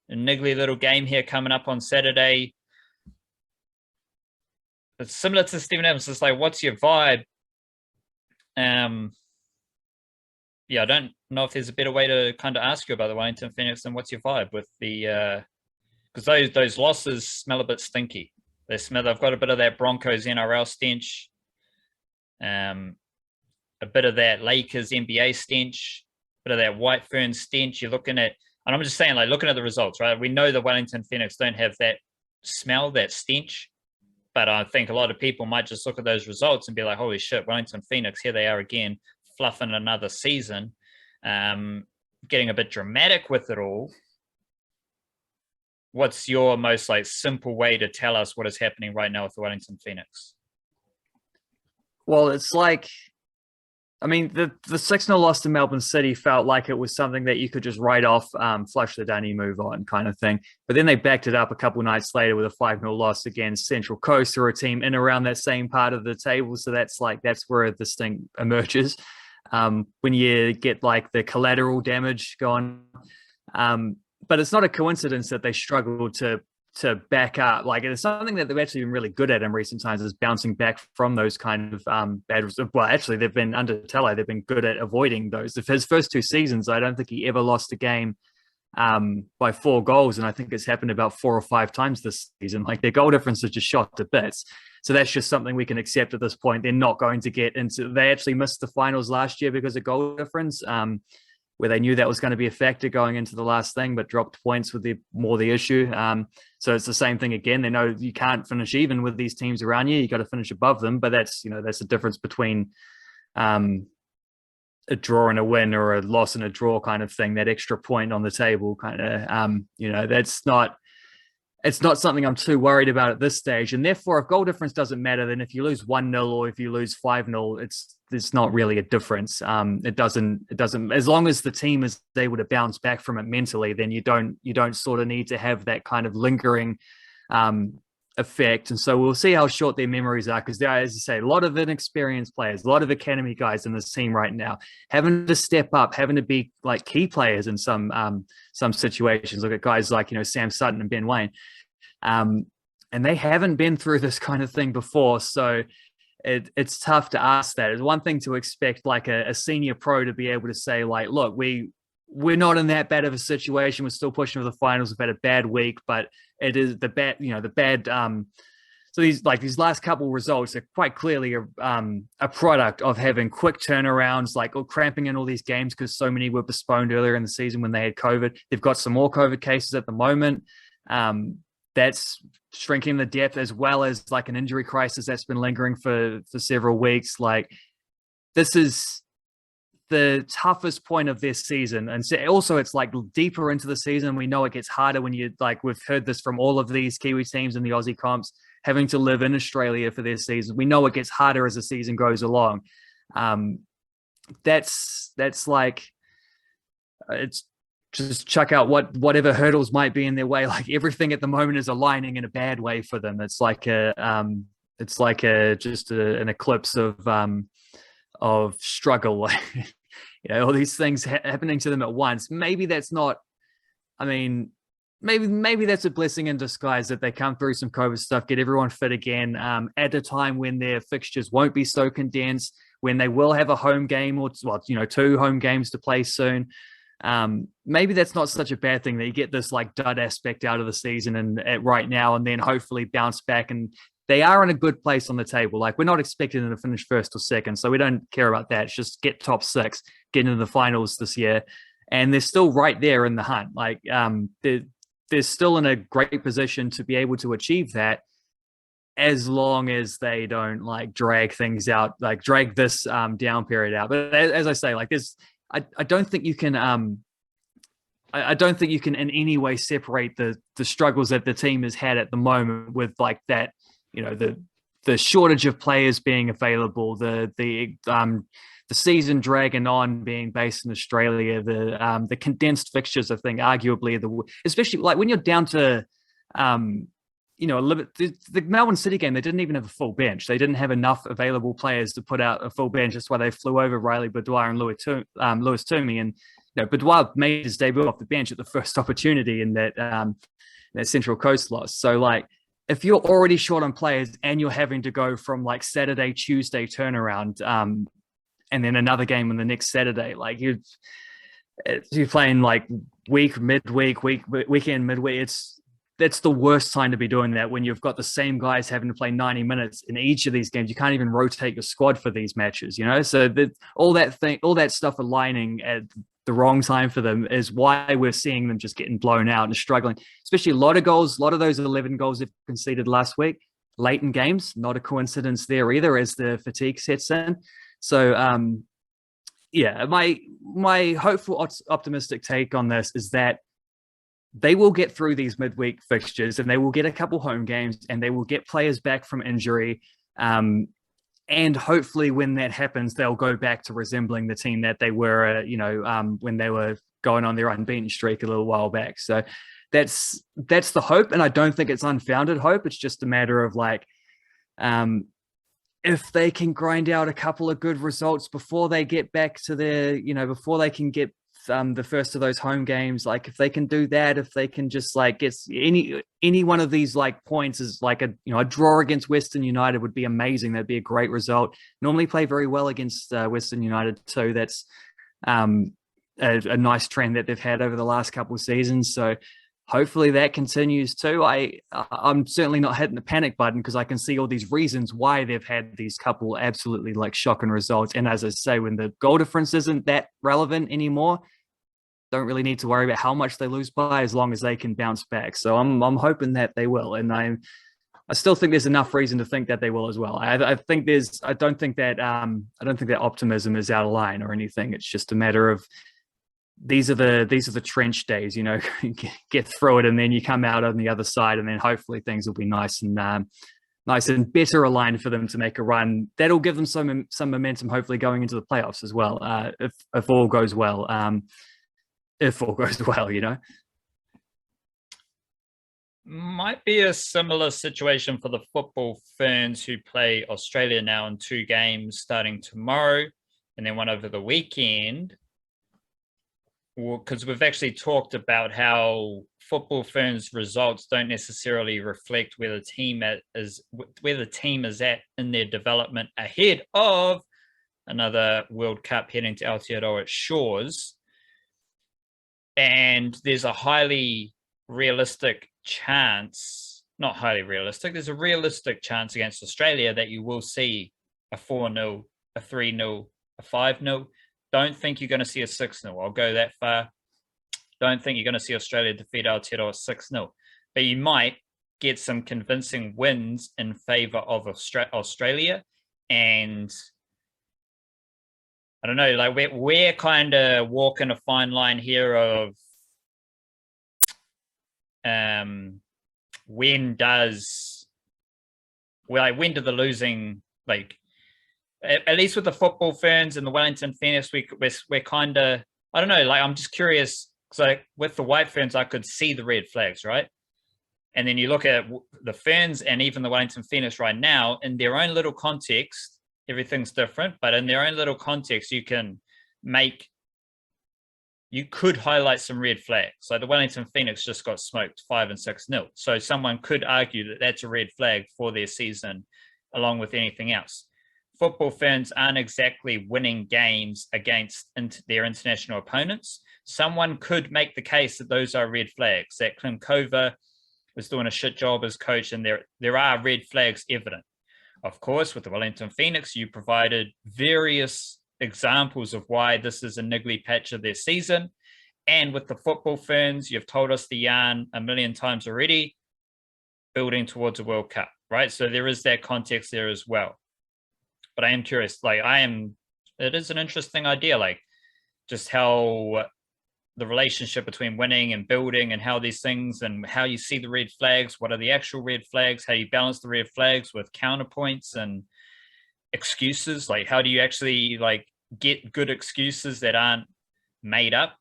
a niggly little game here coming up on Saturday. It's similar to Stephen Adams. It's like, what's your vibe? I don't know if there's a better way to kind of ask you about the Wellington Phoenix than what's your vibe with the because those losses smell a bit stinky. They've got a bit of that Broncos NRL stench, a bit of that Lakers NBA stench, a bit of that White Ferns stench. You're looking at, and I'm just saying, like, looking at the results, right? We know the Wellington Phoenix don't have that smell, that stench, but I think a lot of people might just look at those results and be like, holy shit, Wellington Phoenix, here they are again, fluffing another season, getting a bit dramatic with it all. What's your most like simple way to tell us what is happening right now with the Wellington Phoenix? Well, it's like I mean, the 6-0 loss to Melbourne City felt like it was something that you could just write off, flush the dunny, move on kind of thing. But then they backed it up a couple nights later with a 5-0 loss against Central Coast, who are a team in around that same part of the table. So that's where this thing emerges. When you get like the collateral damage going. But it's not a coincidence that they struggled to back up. Like, it's something that they've actually been really good at in recent times, is bouncing back from those kind of bad results. Well, actually, they've been, under Tello, they've been good at avoiding those. His first 2 seasons, I don't think he ever lost a game by 4 goals. And I think it's happened about 4 or 5 times this season. Like, their goal difference is just shot to bits. So that's just something we can accept at this point. They're not going to get into, they actually missed the finals last year because of goal difference. Where they knew that was going to be a factor going into the last thing, but dropped points with the issue. So it's the same thing again. They know you can't finish even with these teams around you. You got to finish above them, but that's the difference between a draw and a win, or a loss and a draw kind of thing. That extra point on the table kind of, it's not something I'm too worried about at this stage. And therefore, if goal difference doesn't matter, then if you lose 1-0 or if you lose 5-0, there's not really a difference. It doesn't, as long as the team is able to bounce back from it mentally, then you don't sort of need to have that kind of lingering effect. And so we'll see how short their memories are, because there are, as you say, a lot of inexperienced players, a lot of academy guys in this team right now, having to step up, having to be like key players in some situations. Look at guys like, Sam Sutton and Ben Wayne. And they haven't been through this kind of thing before. So it's tough to ask that. It's one thing to expect like a senior pro to be able to say, like, look, we're not in that bad of a situation. We're still pushing for the finals. We've had a bad week, but it is the bad, so these last couple results are quite clearly a product of having quick turnarounds, like cramping in all these games because so many were postponed earlier in the season when they had COVID. They've got some more COVID cases at the moment. That's shrinking the depth, as well as like an injury crisis that's been lingering for several weeks. Like, this is the toughest point of this season. And so also it's like deeper into the season. We know it gets harder when we've heard this from all of these Kiwi teams in the Aussie comps having to live in Australia for their season. We know it gets harder as the season goes along. That's like, it's just chuck out whatever hurdles might be in their way. Like, everything at the moment is aligning in a bad way for them. It's like an eclipse of struggle. All these things happening to them at once. Maybe that's not, maybe that's a blessing in disguise, that they come through some COVID stuff, get everyone fit again, at a time when their fixtures won't be so condensed, when they will have a home game or 2 home games to play soon. Maybe that's not such a bad thing, that you get this like dud aspect out of the season and right now, and then hopefully bounce back. And they are in a good place on the table. Like, we're not expecting them to finish first or second, so we don't care about that. It's just get top 6, get into the finals this year, and they're still right there in the hunt. Like, they're still in a great position to be able to achieve that, as long as they don't like drag things out, like drag this down period out. But as I say, like, I don't think you can I don't think you can in any way separate the struggles that the team has had at the moment with like that, the shortage of players being available, the season dragging on, being based in Australia, the condensed fixtures. I think arguably especially like when you're down to the Melbourne City game, they didn't even have a full bench. They didn't have enough available players to put out a full bench. That's why they flew over Riley Boudoir and Lewis Toomey. And Boudoir made his debut off the bench at the first opportunity in that Central Coast loss. So like, if you're already short on players and you're having to go from like Saturday, Tuesday turnaround, and then another game on the next Saturday, like you're playing like midweek, weekend, midweek. That's the worst time to be doing that, when you've got the same guys having to play 90 minutes in each of these games. You can't even rotate your squad for these matches, So all that stuff aligning at the wrong time for them is why we're seeing them just getting blown out and struggling. Especially a lot of those 11 goals they've conceded last week, late in games. Not a coincidence there either, as the fatigue sets in. So my hopeful, optimistic take on this is that they will get through these midweek fixtures, and they will get a couple home games, and they will get players back from injury. And And hopefully when that happens, they'll go back to resembling the team that they were, when they were going on their unbeaten streak a little while back. So that's the hope. And I don't think it's unfounded hope. It's just a matter of like, if they can grind out a couple of good results before they get back to before they can get the first of those home games, like if they can do that, if they can just like get any one of these like points is like a draw against Western United would be amazing. That'd be a great result. Normally play very well against Western United too. That's a nice trend that they've had over the last couple of seasons. So hopefully that continues too. I'm certainly not hitting the panic button because I can see all these reasons why they've had these couple absolutely like shocking results. And as I say, when the goal difference isn't that relevant anymore, don't really need to worry about how much they lose by as long as they can bounce back. So I'm hoping that they will. And I still think there's enough reason to think that they will as well. I don't think that optimism is out of line or anything. It's just a matter of these are the trench days, get through it and then you come out on the other side and then hopefully things will be nice and better aligned for them to make a run. That'll give them some momentum, hopefully going into the playoffs as well. If all goes well, Might be a similar situation for the football Ferns who play Australia now in 2 games starting tomorrow and then one over the weekend. Because we've actually talked about how football Ferns results don't necessarily reflect where the team is at in their development ahead of another World Cup heading to Aotearoa shores. And there's a highly realistic chance, not highly realistic, there's a realistic chance against Australia that you will see a 4-0, a 3-0, a 5-0. Don't think you're going to see a 6-0. I'll go that far. Don't think you're going to see Australia defeat Aotearoa 6-0. But you might get some convincing wins in favour of Australia. And I don't know, like we're kind of walking a fine line here of when do the losing, like, at least with the football Ferns and the Wellington Phoenix, we're kind of, I don't know, like I'm just curious. So with the White Ferns, I could see the red flags, right? And then you look at the Ferns and even the Wellington Phoenix right now, in their own little context, everything's different, but in their own little context, you could highlight some red flags. So the Wellington Phoenix just got smoked 5 and 6-0. So someone could argue that that's a red flag for their season, along with anything else. Football Ferns aren't exactly winning games against their international opponents. Someone could make the case that those are red flags, that Klinkova is doing a shit job as coach, and there are red flags evident. Of course, with the Wellington Phoenix, you provided various examples of why this is a niggly patch of their season. And with the football Ferns, you've told us the yarn a million times already, building towards a World Cup, right? So there is that context there as well. But I am curious, it is an interesting idea, like just how the relationship between winning and building and how these things and how you see the red flags, what are the actual red flags, how you balance the red flags with counterpoints and excuses. Like, how do you actually get good excuses that aren't made up,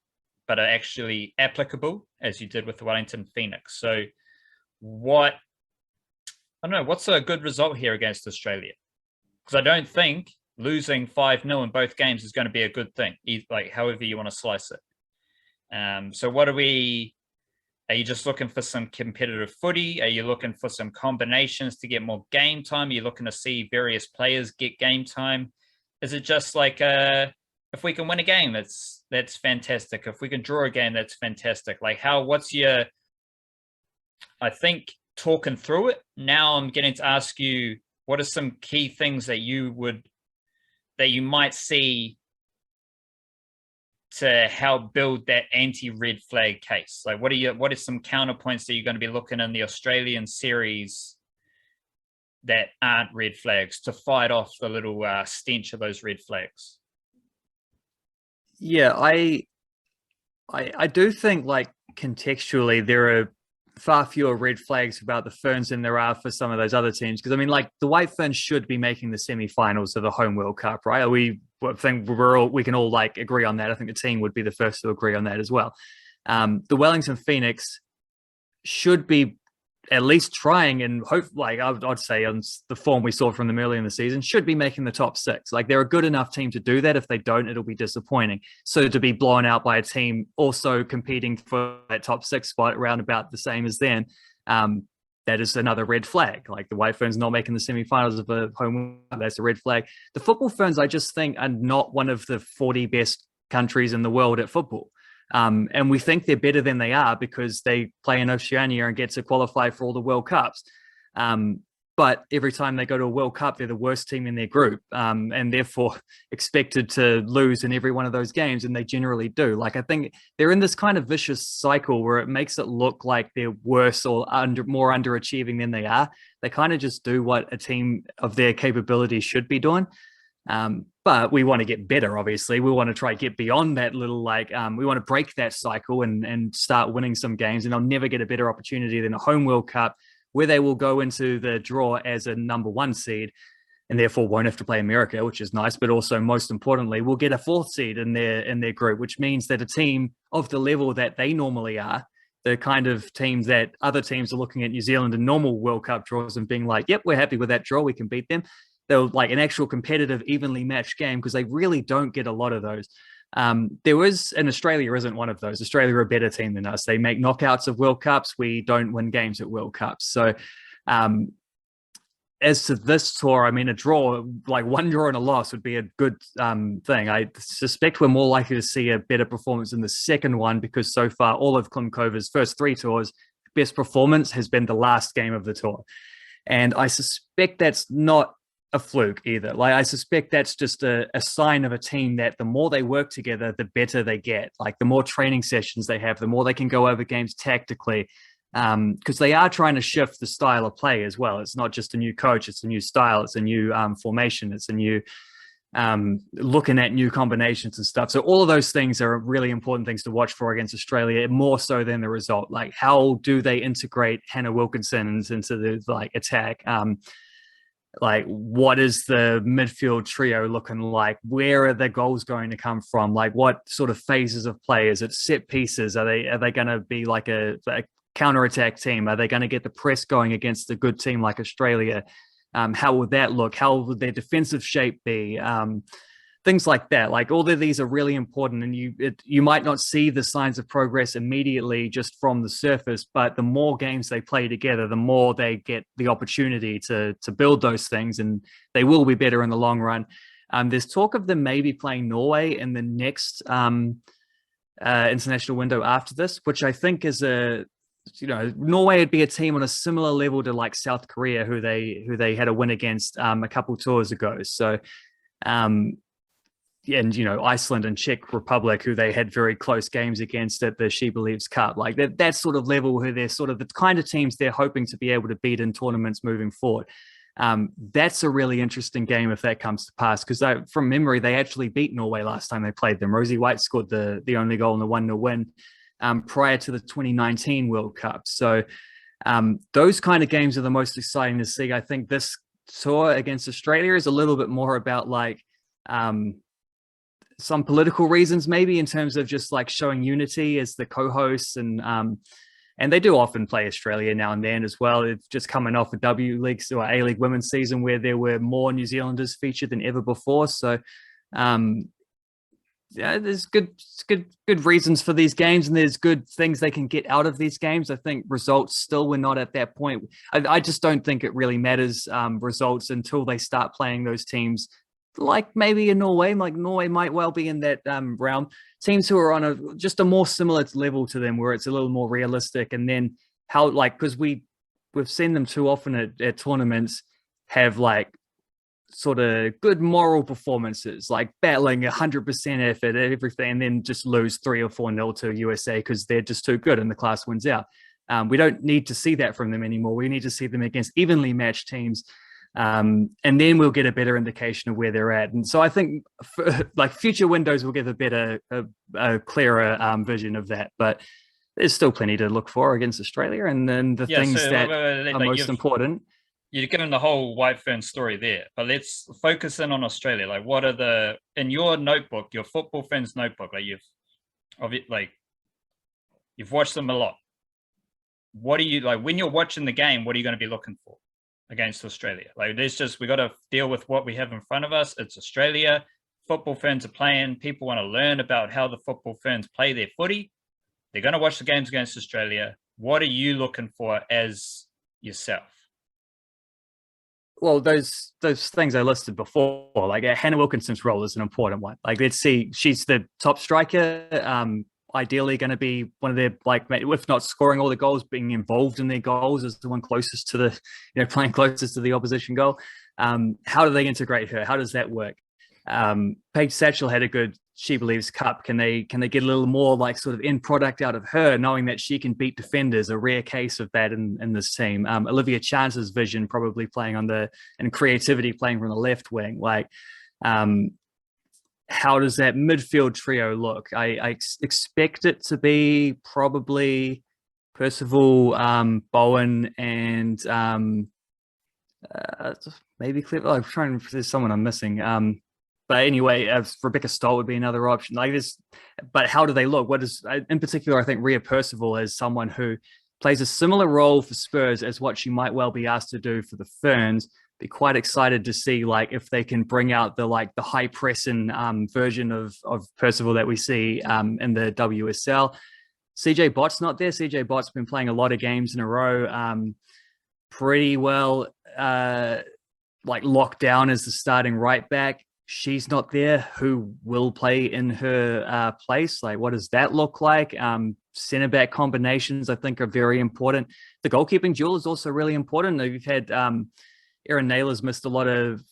but are actually applicable, as you did with the Wellington Phoenix. So what's a good result here against Australia? Because I don't think losing 5-0 in both games is going to be a good thing, however you want to slice it. So are you just looking for some competitive footy? Are you looking for some combinations to get more game time? Are you looking to see various players get game time? Is it just if we can win a game, that's fantastic. If we can draw a game, that's fantastic. I think talking through it, now I'm getting to ask you, what are some key things that you might see to help build that anti-red flag case? Like, what are some counterpoints that you're going to be looking in the Australian series that aren't red flags to fight off the little stench of those red flags? Yeah, I do think contextually there are far fewer red flags about the Ferns than there are for some of those other teams. Because I mean, like the White Ferns should be making the semi-finals of the home World Cup, right? I think we can all like agree on that. I think the team would be the first to agree on that as well. The Wellington Phoenix should be at least trying, and hope, like I'd say on the form we saw from them early in the season, should be making the top 6. Like they're a good enough team to do that. If they don't, it'll be disappointing. So to be blown out by a team also competing for that top 6 spot around about the same as them, that is another red flag. Like the White Ferns not making the semi-finals of a home, that's a red flag. The Football Ferns, I just think, are not one of the 40 best countries in the world at football. And we think they're better than they are because they play in Oceania and get to qualify for all the World Cups. But every time they go to a World Cup, they're the worst team in their group, and therefore expected to lose in every one of those games, and they generally do. Like I think they're in this kind of vicious cycle where it makes it look like they're worse or more underachieving than they are. They kind of just do what a team of their capability should be doing. But we want to get better, obviously. We want to try to get beyond that little, we want to break that cycle and start winning some games. And they'll never get a better opportunity than a home World Cup where they will go into the draw as a number 1 seed and therefore won't have to play America, which is nice. But also, most importantly, we'll get a 4th seed in their group, which means that a team of the level that they normally are, the kind of teams that other teams are looking at New Zealand in normal World Cup draws and being like, yep, we're happy with that draw. We can beat them. They're like an actual competitive, evenly matched game because they really don't get a lot of those. And Australia isn't one of those. Australia are a better team than us. They make knockouts of World Cups. We don't win games at World Cups. So as to this tour, I mean, a draw, like 1 draw and a loss would be a good thing. I suspect we're more likely to see a better performance in the second one because so far all of Klimkova's first 3 tours, best performance has been the last game of the tour. And I suspect that's not a fluke either. Like I suspect that's just a sign of a team that the more they work together, the better they get. Like the more training sessions they have, the more they can go over games tactically, because they are trying to shift the style of play as well. It's not just a new coach, it's a new style, it's a new formation, it's a new looking at new combinations and stuff. So all of those things are really important things to watch for against Australia, more so than the result. Like how do they integrate Hannah Wilkinson into the attack? Like what is the midfield trio looking like? Where are the goals going to come from? Like what sort of phases of play? Is it set pieces? Are they going to be like a counter-attack team? Are they going to get the press going against a good team like Australia? How would that look? How would their defensive shape be? Things like that. Like all of these are really important, and you might not see the signs of progress immediately just from the surface, but the more games they play together, the more they get the opportunity to build those things, and they will be better in the long run. There's talk of them maybe playing Norway in the next international window after this, which I think is Norway would be a team on a similar level to like South Korea, who they had a win against a couple tours ago. So, and Iceland and Czech Republic, who they had very close games against at the She Believes Cup, like that sort of level, who they're sort of the kind of teams they're hoping to be able to beat in tournaments moving forward. That's a really interesting game if that comes to pass, because from memory, they actually beat Norway last time they played them. Rosie White scored the only goal in the 1-0 win prior to the 2019 World Cup. So those kind of games are the most exciting to see. I think this tour against Australia is a little bit more about like some political reasons, maybe in terms of just like showing unity as the co-hosts, and they do often play Australia now and then as well. It's just coming off a W League or A-League women's season where there were more New Zealanders featured than ever before. So there's good reasons for these games, and there's good things they can get out of these games. I think results still, we're not at that point. I just don't think it really matters results until they start playing those teams like maybe in Norway. Like Norway might well be in that realm. Teams who are on just a more similar level to them, where it's a little more realistic. And then because we've seen them too often at tournaments have like sort of good moral performances, like battling 100% effort at everything, and then just lose 3 or 4-0 to USA because they're just too good and the class wins out. We don't need to see that from them anymore. We need to see them against evenly matched teams. And then we'll get a better indication of where they're at. And so I think future windows will give a clearer vision of that. But there's still plenty to look for against Australia, and then the things that are most important. You're given the whole White Fern story there, but let's focus in on Australia. Like, what are in your notebook, your Football Ferns notebook, like you've watched them a lot. What do you like when you're watching the game? What are you going to be looking for against Australia? Like, we got to deal with what we have in front of us. It's Australia. Football Ferns are playing. People want to learn about how the Football Ferns play their footy. They're going to watch the games against Australia. What are you looking for as yourself? Well, those things I listed before, like Hannah Wilkinson's role is an important one. Like, let's see, she's the top striker. Ideally, going to be one of their, like, if not scoring all the goals, being involved in their goals as the one closest to the, playing closest to the opposition goal. How do they integrate her? How does that work? Paige Satchell had a good She Believes Cup. Can they get a little more like sort of end product out of her, knowing that she can beat defenders? A rare case of that in this team. Olivia Chance's vision, probably playing and creativity playing from the left wing. Like, how does that midfield trio look? I expect it to be probably Percival, Bowen, and maybe Cliff. I'm trying to. There's someone I'm missing. But anyway, Rebecca Stoll would be another option. Like this, but how do they look? What is, in particular, I think Rhea Percival is someone who plays a similar role for Spurs as what she might well be asked to do for the Ferns. Be quite excited to see like if they can bring out the high pressing version of Percival that we see in the WSL. CJ Bott's not there. CJ Bott's been playing a lot of games in a row, pretty well locked down as the starting right back. She's not there. Who will play in her place? Like, what does that look like? Centre back combinations, I think, are very important. The goalkeeping duel is also really important. You've had Erin Naylor's missed a lot of.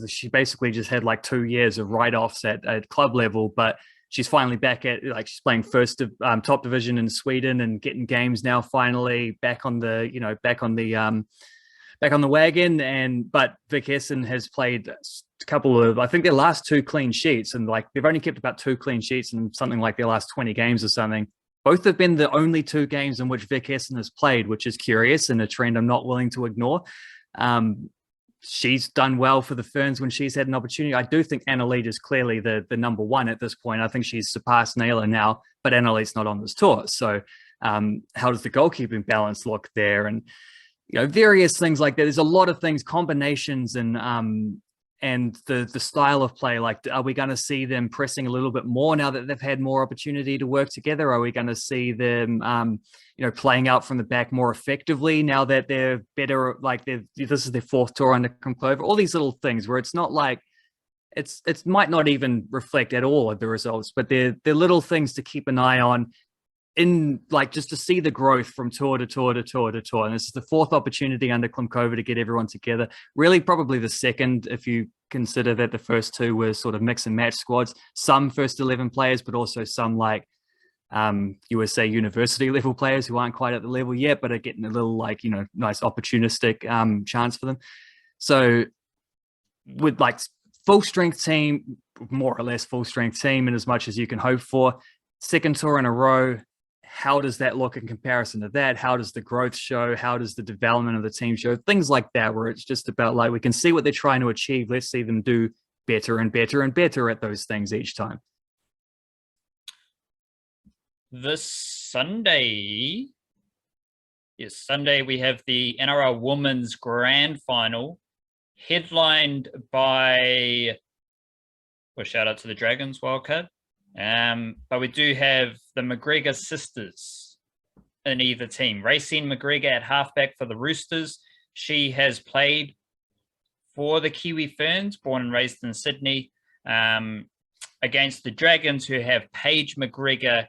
She basically just had like 2 years of write-offs at club level, but she's finally back at she's playing top division in Sweden and getting games now. Finally back on the wagon. But Vic Essen has played a couple of, I think their last 2 clean sheets, and like they've only kept about 2 clean sheets in something like their last 20 games or something. Both have been the only 2 games in which Vic Essen has played, which is curious and a trend I'm not willing to ignore. She's done well for the Ferns when she's had an opportunity. I do think Annalise is clearly the number one at this point. I think she's surpassed Naylor now, but Annalise not on this tour. So how does the goalkeeping balance look there? And various things like that. There's a lot of things, combinations, and the style of play. Like, are we going to see them pressing a little bit more now that they've had more opportunity to work together? Are we going to see them, playing out from the back more effectively now that they're better? Like, this is their 4th tour under Conclova. All these little things where it's not like it might not even reflect at all of the results, but they're little things to keep an eye on. In like just to see the growth from tour to tour to tour to tour. And this is the 4th opportunity under Klimkova to get everyone together. Really probably the 2nd, if you consider that the first 2 were sort of mix and match squads, some first 11 players, but also some like USA university level players who aren't quite at the level yet, but are getting a little nice opportunistic chance for them. So with like full strength team, more or less full strength team, and as much as you can hope for, 2nd tour in a row. How does that look in comparison to that? How does the growth show? How does the development of the team show? Things like that, where it's just about like, we can see what they're trying to achieve. Let's see them do better and better and better at those things each time. This Sunday, we have the NRL Women's Grand Final, headlined by, well, shout out to the Dragons wildcard. But we do have the McGregor sisters in either team. Racine McGregor at halfback for the Roosters. She has played for the Kiwi Ferns, born and raised in Sydney, against the Dragons, who have Paige McGregor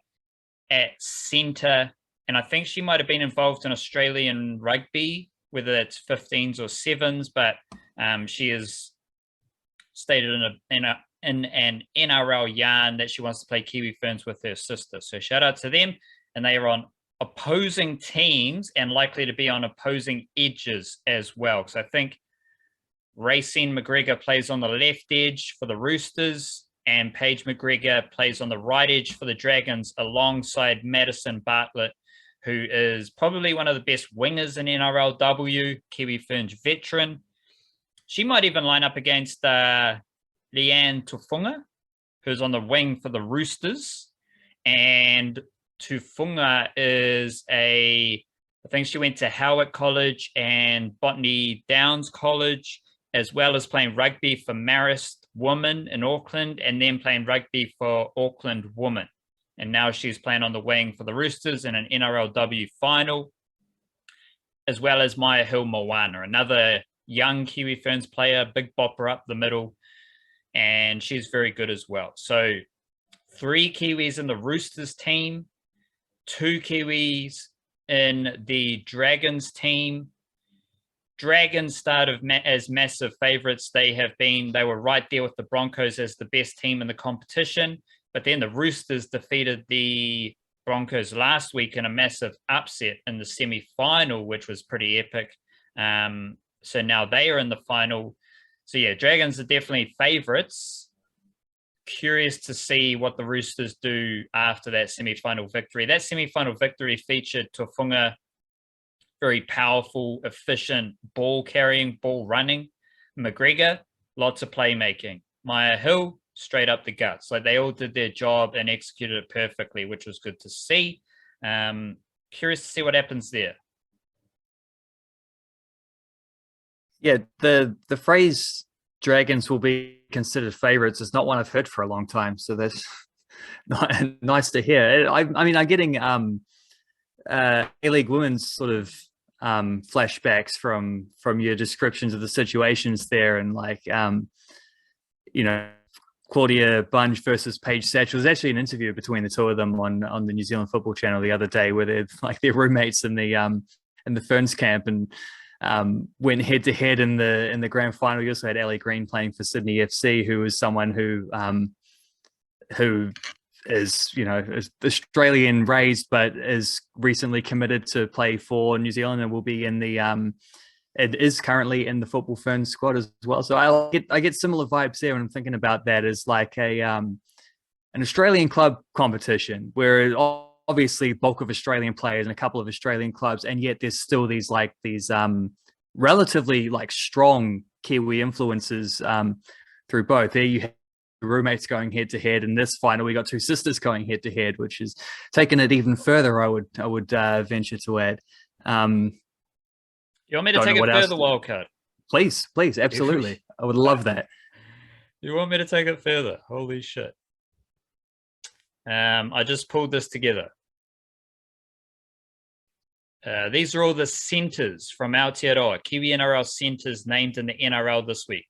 at centre. And I think she might have been involved in Australian rugby, whether that's 15s or 7s, but she is stated in an NRL yarn that she wants to play Kiwi Ferns with her sister. So shout out to them. And they are on opposing teams and likely to be on opposing edges as well. Because I think Racine McGregor plays on the left edge for the Roosters. and Paige McGregor plays on the right edge for the Dragons alongside Madison Bartlett, who is probably one of the best wingers in NRLW, Kiwi Ferns veteran. She might even line up against Leanne Tufunga, who's on the wing for the Roosters. And Tufunga is I think she went to Howard College and Botany Downs College, as well as playing rugby for Marist Women in Auckland, and then playing rugby for Auckland Women. And now she's playing on the wing for the Roosters in an NRLW final, as well as Maya Hill Moana, another young Kiwi Ferns player, big bopper up the middle, and she's very good as well. So 3 Kiwis in the Roosters team, 2 Kiwis in the Dragons team. Dragons started as massive favorites. They were right there with the Broncos as the best team in the competition. But then the Roosters defeated the Broncos last week in a massive upset in the semi-final, which was pretty epic. So now they are in the final. So yeah, Dragons are definitely favorites. Curious to see what the Roosters do after that semi-final victory. That semi-final victory featured Tufunga, very powerful, efficient, ball carrying, ball running. McGregor, lots of playmaking. Maya Hill, straight up the guts. Like they all did their job and executed it perfectly, which was good to see. Curious to see what happens there. Yeah, the phrase Dragons will be considered favorites is not one I've heard for a long time. So that's nice to hear. I mean, I'm getting A-League Women's sort of flashbacks from your descriptions of the situations there, and like Claudia Bunge versus Paige Satchel. There's actually an interview between the two of them on the New Zealand Football Channel the other day, where they're roommates in the Ferns camp, and went head to head in the grand final. You also had Ellie Green playing for Sydney FC, who is someone who is Australian raised, but is recently committed to play for New Zealand and will be in it is currently in the Football Ferns squad as well. So I get similar vibes there when I'm thinking about that as like an Australian club competition, where obviously bulk of Australian players and a couple of Australian clubs, and yet there's still these relatively like strong Kiwi influences through both. There you have roommates going head to head. In this final, we got 2 sisters going head to head, which is taking it even further. I would venture to add. You want me to take it further, Wildcard? Please, absolutely. I would love that. You want me to take it further? Holy shit. I just pulled this together. These are all the centers from Aotearoa, Kiwi-NRL centers named in the NRL this week.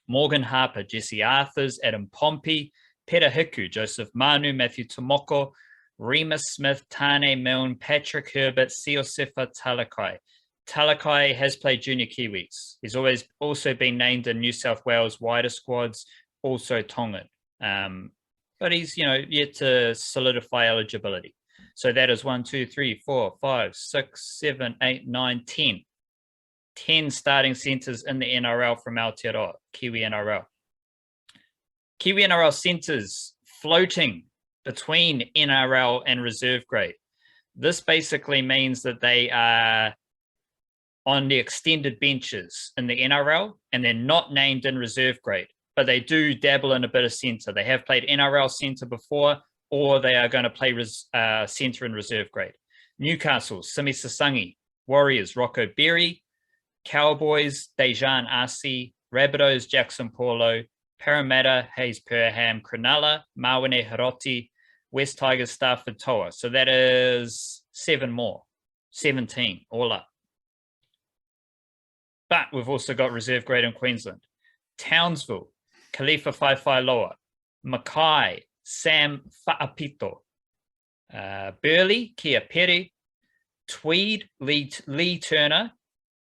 Morgan Harper, Jesse Arthurs, Adam Pompey, Peter Hiku, Joseph Manu, Matthew Tomoko, Remus Smith, Tane Milne, Patrick Herbert, Siosefa Talakai. Talakai has played junior Kiwis. He's always also been named in New South Wales wider squads, also Tongan. But he's, yet to solidify eligibility. So that is 1, 2, 3, 4, 5, 6, 7, 8, 9, 10. 10 starting centers in the NRL from Aotearoa, Kiwi-NRL. Kiwi-NRL centers floating between NRL and reserve grade. This basically means that they are on the extended benches in the NRL, and they're not named in reserve grade, but they do dabble in a bit of center. They have played NRL center before, or they are going to play center in reserve grade. Newcastle, Simi Sasangi. Warriors, Rocco Berry. Cowboys, Dejan Arce. Rabbitohs, Jackson Paulo. Parramatta, Hayes Perham. Cronulla, Mawene Hiroti. West Tigers, Stafford Toa. So that is 7 more. 17 all up. But we've also got reserve grade in Queensland. Townsville, Khalifa Faifailoa. Mackay, Sam Fa'apito. Burley, Kia Pere. Tweed, Lee Turner.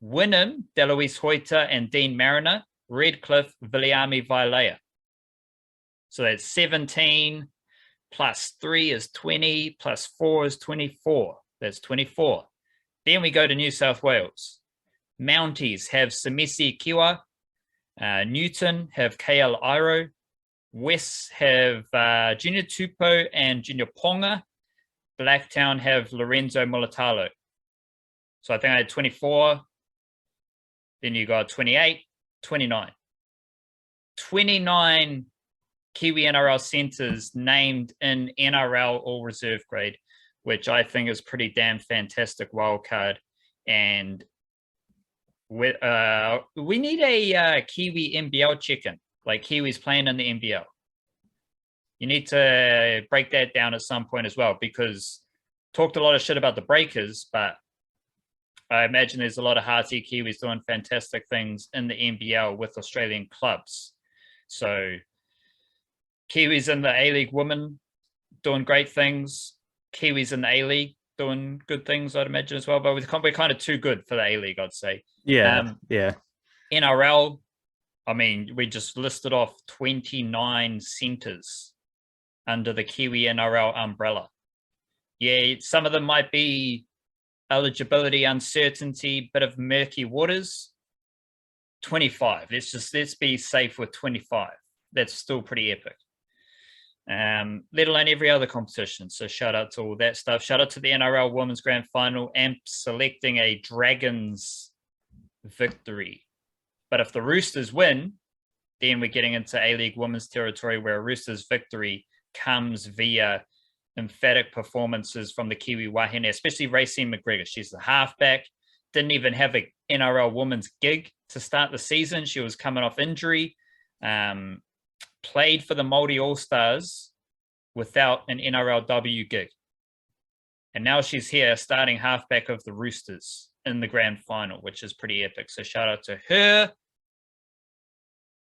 Wynnum, Deloise Hoita and Dean Mariner. Redcliffe, Viliami Vailea. So that's 17 plus 3 is 20 plus 4 is 24. That's 24. Then we go to New South Wales. Mounties have Samisi Kiwa. Newton have KL Iro. West have Junior Tupou and Junior Ponga. Blacktown have Lorenzo Mulatalo. So I think I had 24. Then you got 28, 29. 29 Kiwi NRL centers named in NRL All Reserve grade, which I think is pretty damn fantastic wildcard. And we need a Kiwi NBL chicken, like Kiwis playing in the NBL. You need to break that down at some point as well, because talked a lot of shit about the Breakers, but I imagine there's a lot of hearty Kiwis doing fantastic things in the NBL with Australian clubs. So Kiwis in the A-League women doing great things. Kiwis in the A-League doing good things, I'd imagine as well. But we're kind of too good for the A-League, I'd say. Yeah, NRL, I mean, we just listed off 29 centers under the Kiwi-NRL umbrella. Yeah, some of them might be eligibility, uncertainty, bit of murky waters. 25. Let's be safe with 25. That's still pretty epic. Let alone every other competition. So shout out to all that stuff. Shout out to the NRL Women's Grand Final and selecting a Dragons victory. But if the Roosters win, then we're getting into A-League Women's territory, where a Roosters victory comes via emphatic performances from the Kiwi-Wahine, especially Racine McGregor. She's the halfback, didn't even have a NRL women's gig to start the season. She was coming off injury, played for the Māori All-Stars without an NRLW gig. And now she's here starting halfback of the Roosters in the grand final, which is pretty epic. So shout out to her.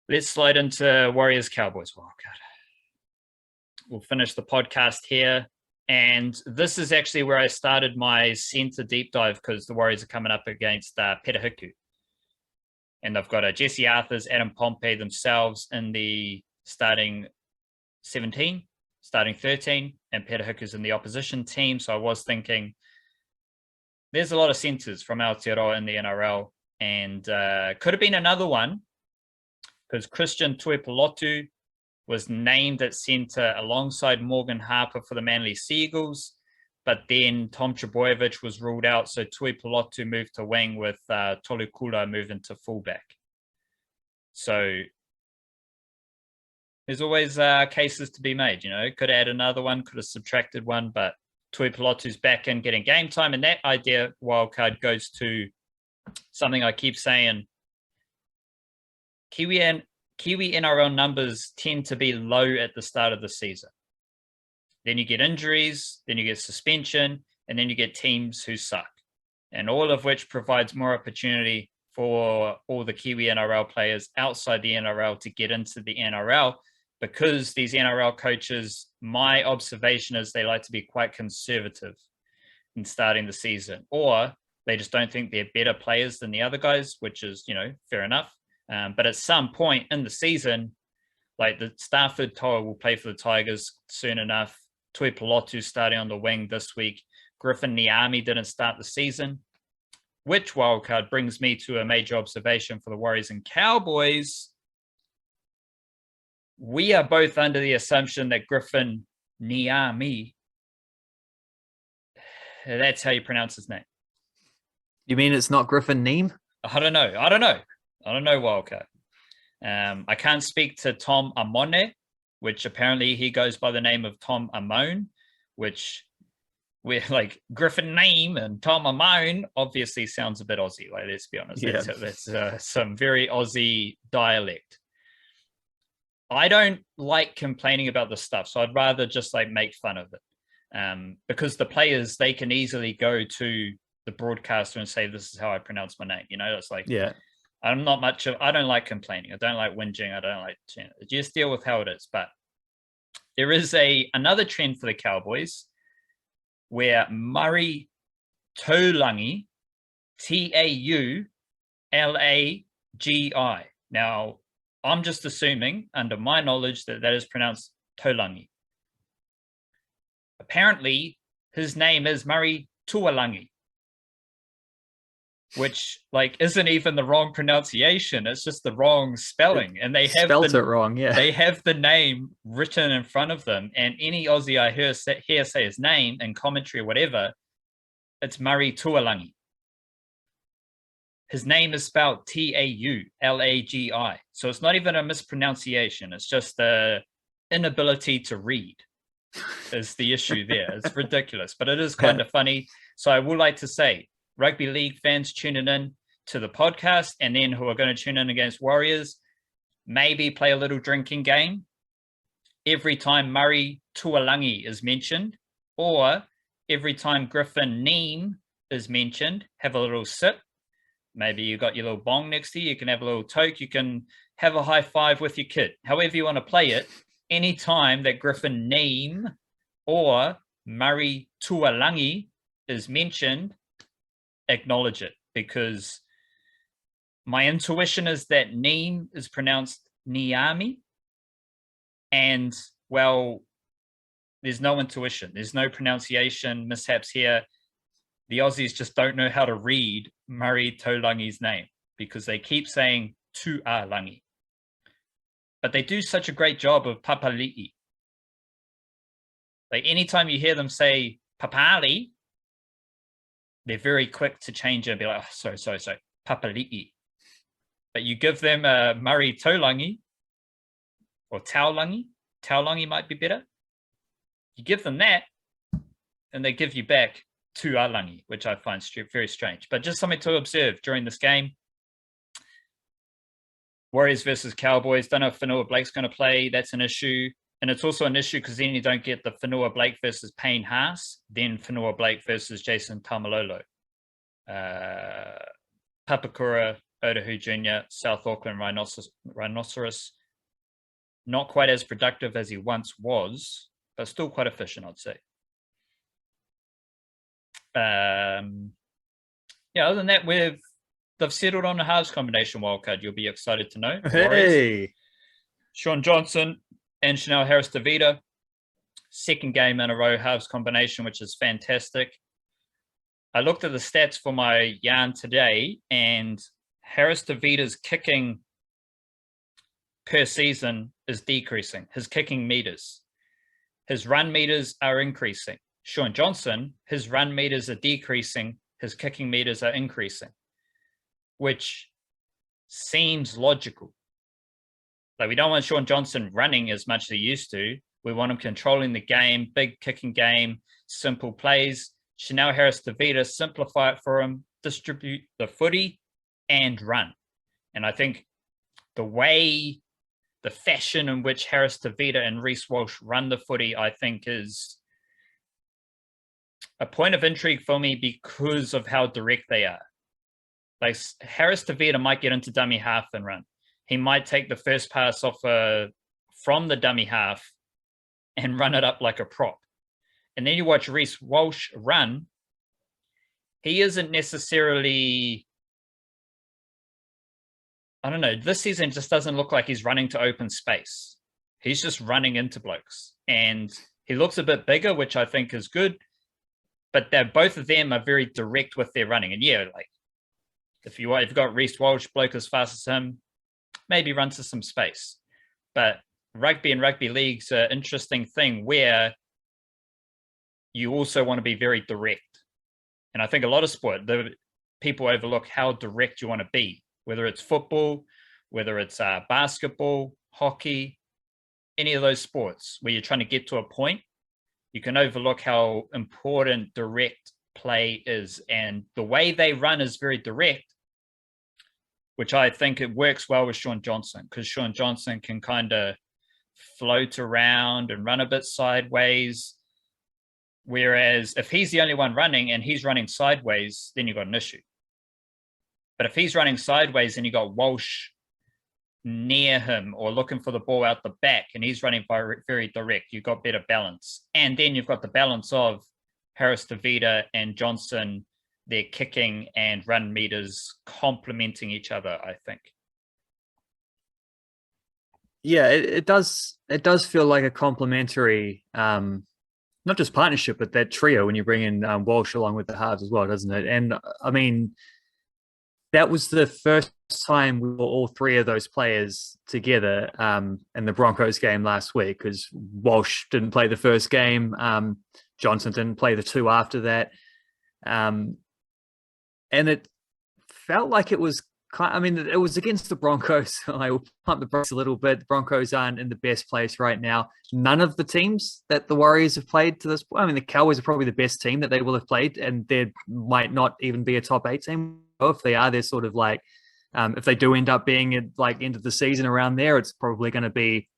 Let's slide into Warriors Cowboys wildcard. We'll finish the podcast here. And this is actually where I started my center deep dive, because the Warriors are coming up against Petahiku. And they've got Jesse Arthurs, Adam Pompey themselves in the starting 17, starting 13, and Petahiku's in the opposition team. So I was thinking there's a lot of centers from Aotearoa in the NRL, and could have been another one, because Christian Tuipulotu was named at centre alongside Morgan Harper for the Manly Seagulls, but then Tom Trebojevic was ruled out, so Tuipulotu moved to wing with Tolukula moving to fullback. So there's always cases to be made, you know. Could add another one, could have subtracted one, but Tuipulotu's back in getting game time, and that idea wildcard goes to something I keep saying. Kiwi NRL numbers tend to be low at the start of the season. Then you get injuries, then you get suspension, and then you get teams who suck. And all of which provides more opportunity for all the Kiwi NRL players outside the NRL to get into the NRL, because these NRL coaches, my observation is they like to be quite conservative in starting the season, or they just don't think they're better players than the other guys, which is, you know, fair enough. But at some point in the season, like the Stafford Toa will play for the Tigers soon enough. Tuipulotu starting on the wing this week. Griffin Niami didn't start the season. Which wildcard brings me to a major observation for the Warriors and Cowboys. We are both under the assumption that Griffin Niami, that's how you pronounce his name. You mean it's not Griffin Neem? I don't know, wildcard. I can't speak to Tom Amone, which apparently he goes by the name of Tom Amone, which we're like Griffin Name and Tom Amone obviously sounds a bit Aussie. Like, let's be honest, yeah. That's some very Aussie dialect. I don't like complaining about this stuff, so I'd rather just like make fun of it, because the players, they can easily go to the broadcaster and say, "This is how I pronounce my name." You know, it's like, yeah. I don't like complaining. I don't like whinging. I don't like, just deal with how it is. But there is another trend for the Cowboys where Murray Taulagi, Taulagi. Now, I'm just assuming, under my knowledge, that is pronounced Taulagi. Apparently, his name is Murray Tualangi. which like isn't even the wrong pronunciation. It's just the wrong spelling. And they have spelt it wrong. Yeah. They have the name written in front of them. And any Aussie I hear say his name in commentary or whatever, it's Murray Tualagi. His name is spelled Taulagi. So it's not even a mispronunciation. It's just the inability to read is the issue there. It's ridiculous, but it is kind of funny. So I would like to say, rugby league fans tuning in to the podcast and then who are going to tune in against Warriors, maybe play a little drinking game every time Murray Tualagi is mentioned, or every time Griffin Neem is mentioned, have a little sip. Maybe you got your little bong next to you. You can have a little toke. You can have a high five with your kid. However you want to play it, anytime that Griffin Neem or Murray Tualagi is mentioned, acknowledge it, because my intuition is that Neem is pronounced Niami. And, well, there's no intuition. There's no pronunciation mishaps here. The Aussies just don't know how to read Murray Tualagi's name because they keep saying Tualangi. But they do such a great job of Papali'i. Like anytime you hear them say Papali, they're very quick to change it and be like, oh, sorry, Papali'i. But you give them a Murray Tualagi or Taulangi might be better. You give them that and they give you back Tualangi, which I find very strange. But just something to observe during this game. Warriors versus Cowboys. Don't know if Fanua Blake's going to play. That's an issue. And it's also an issue because then you don't get the Fanua Blake versus Payne Haas, then Fanua Blake versus Jason Taumalolo. Papakura, Otahu Jr., South Auckland Rhinoceros. Not quite as productive as he once was, but still quite efficient, I'd say. Other than that, they've settled on a halves combination wildcard. You'll be excited to know. Hey, Warriors. Sean Johnson and Chanel Harris-Tavita, second game in a row halves combination, which is fantastic. I looked at the stats for my yarn today, and Harris-Tavita's kicking per season is decreasing. His kicking meters, his run meters are increasing. Sean Johnson, his run meters are decreasing, his kicking meters are increasing, which seems logical. Like, we don't want Sean Johnson running as much as he used to. We want him controlling the game, big kicking game, simple plays. Chanel Harris-Tavita, simplify it for him, distribute the footy and run. And I think the fashion in which Harris-Tavita and Reece Walsh run the footy, I think is a point of intrigue for me because of how direct they are. Like, Harris-Tavita might get into dummy half and run. He might take the first pass off from the dummy half and run it up like a prop. And then you watch Reece Walsh run. He isn't necessarily, I don't know, this season just doesn't look like he's running to open space. He's just running into blokes. And he looks a bit bigger, which I think is good. But both of them are very direct with their running. And yeah, like, if you've got Reece Walsh, bloke as fast as him, maybe run to some space. But rugby and rugby league's an interesting thing where you also want to be very direct. And I think a lot of people overlook how direct you want to be, whether it's football, whether it's basketball, hockey, any of those sports where you're trying to get to a point. You can overlook how important direct play is. And the way they run is very direct, which I think it works well with Sean Johnson, because Sean Johnson can kind of float around and run a bit sideways. Whereas if he's the only one running and he's running sideways, then you've got an issue. But if he's running sideways and you got Walsh near him or looking for the ball out the back and he's running very direct, you've got better balance. And then you've got the balance of Harris-Tavita and Johnson, their kicking and run meters complementing each other, I think. Yeah, it does feel like a complementary, not just partnership, but that trio when you bring in Walsh along with the halves as well, doesn't it? And I mean, that was the first time we were all three of those players together in the Broncos game last week, because Walsh didn't play the first game. Johnson didn't play the two after that. And it felt like it was it was against the Broncos. I will pump the brakes a little bit. The Broncos aren't in the best place right now. None of the teams that the Warriors have played to this point, I mean, the Cowboys are probably the best team that they will have played, and there might not even be a top 8 team. If they are, they're sort of like, if they do end up being at like end of the season around there, it's probably going to be,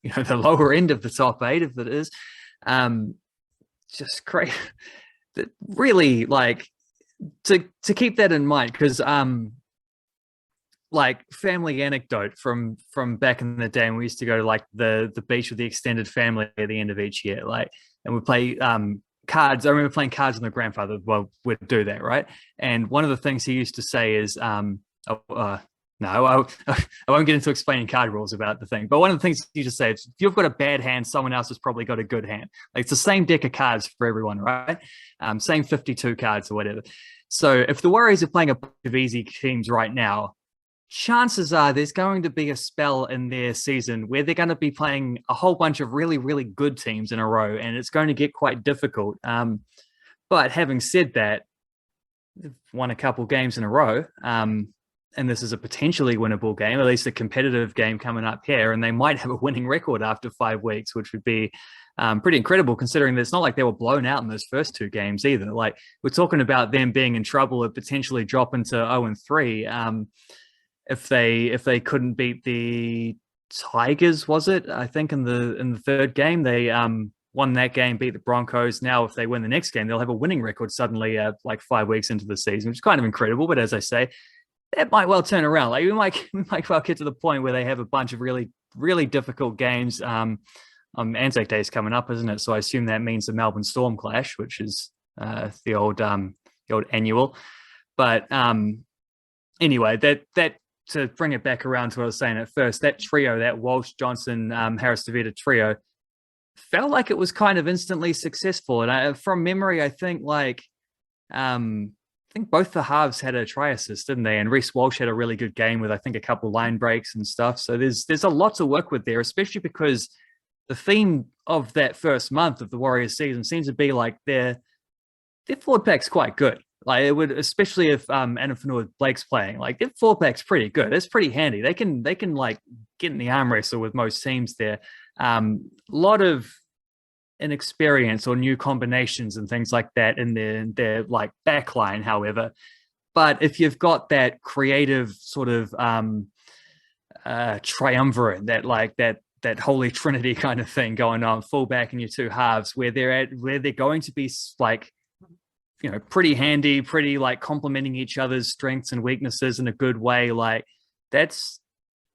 the lower end of the top 8 if it is. Just great. Really, like, to keep that in mind, because like family anecdote from back in the day, and we used to go to like the beach with the extended family at the end of each year, like, and we play cards. I remember playing cards with my grandfather. Well, we'd do that, right? And one of the things he used to say is, no, I won't get into explaining card rules about the thing. But one of the things you just say is, if you've got a bad hand, someone else has probably got a good hand. Like, it's the same deck of cards for everyone, right? Same 52 cards or whatever. So if the Warriors are playing a bunch of easy teams right now, chances are there's going to be a spell in their season where they're going to be playing a whole bunch of really, really good teams in a row, and it's going to get quite difficult. But having said that, they've won a couple games in a row, and this is a potentially winnable game, at least a competitive game coming up here, and they might have a winning record after 5 weeks, which would be pretty incredible, considering that it's not like they were blown out in those first 2 games either. Like, we're talking about them being in trouble of potentially dropping to 0-3. If they couldn't beat the Tigers, was it? I think in the third game, they won that game, beat the Broncos. Now, if they win the next game, they'll have a winning record suddenly, like 5 weeks into the season, which is kind of incredible. But as I say, that might well turn around. Like, we might well get to the point where they have a bunch of really, really difficult games. Anzac Day is coming up, isn't it? So I assume that means the Melbourne Storm clash, which is the old annual. But anyway, that. To bring it back around to what I was saying at first, that trio, that Walsh, Johnson, Harris-Tavita trio, felt like it was kind of instantly successful. And from memory, I think both the halves had a try assist, didn't they? And Reece Walsh had a really good game with, I think, a couple line breaks and stuff. So there's a lot to work with there, especially because the theme of that first month of the Warriors season seems to be like their forward pack's quite good. Like, it would, especially if Anafanu Blake's playing, like, their forward pack's pretty good. It's pretty handy. They can like get in the arm wrestle with most teams there. Lot of inexperience or new combinations and things like that in their like back line, however. But if you've got that creative sort of triumvirate, that holy trinity kind of thing going on, fullback and your 2 halves, where they're going to be like, pretty handy, pretty like complementing each other's strengths and weaknesses in a good way. Like, that's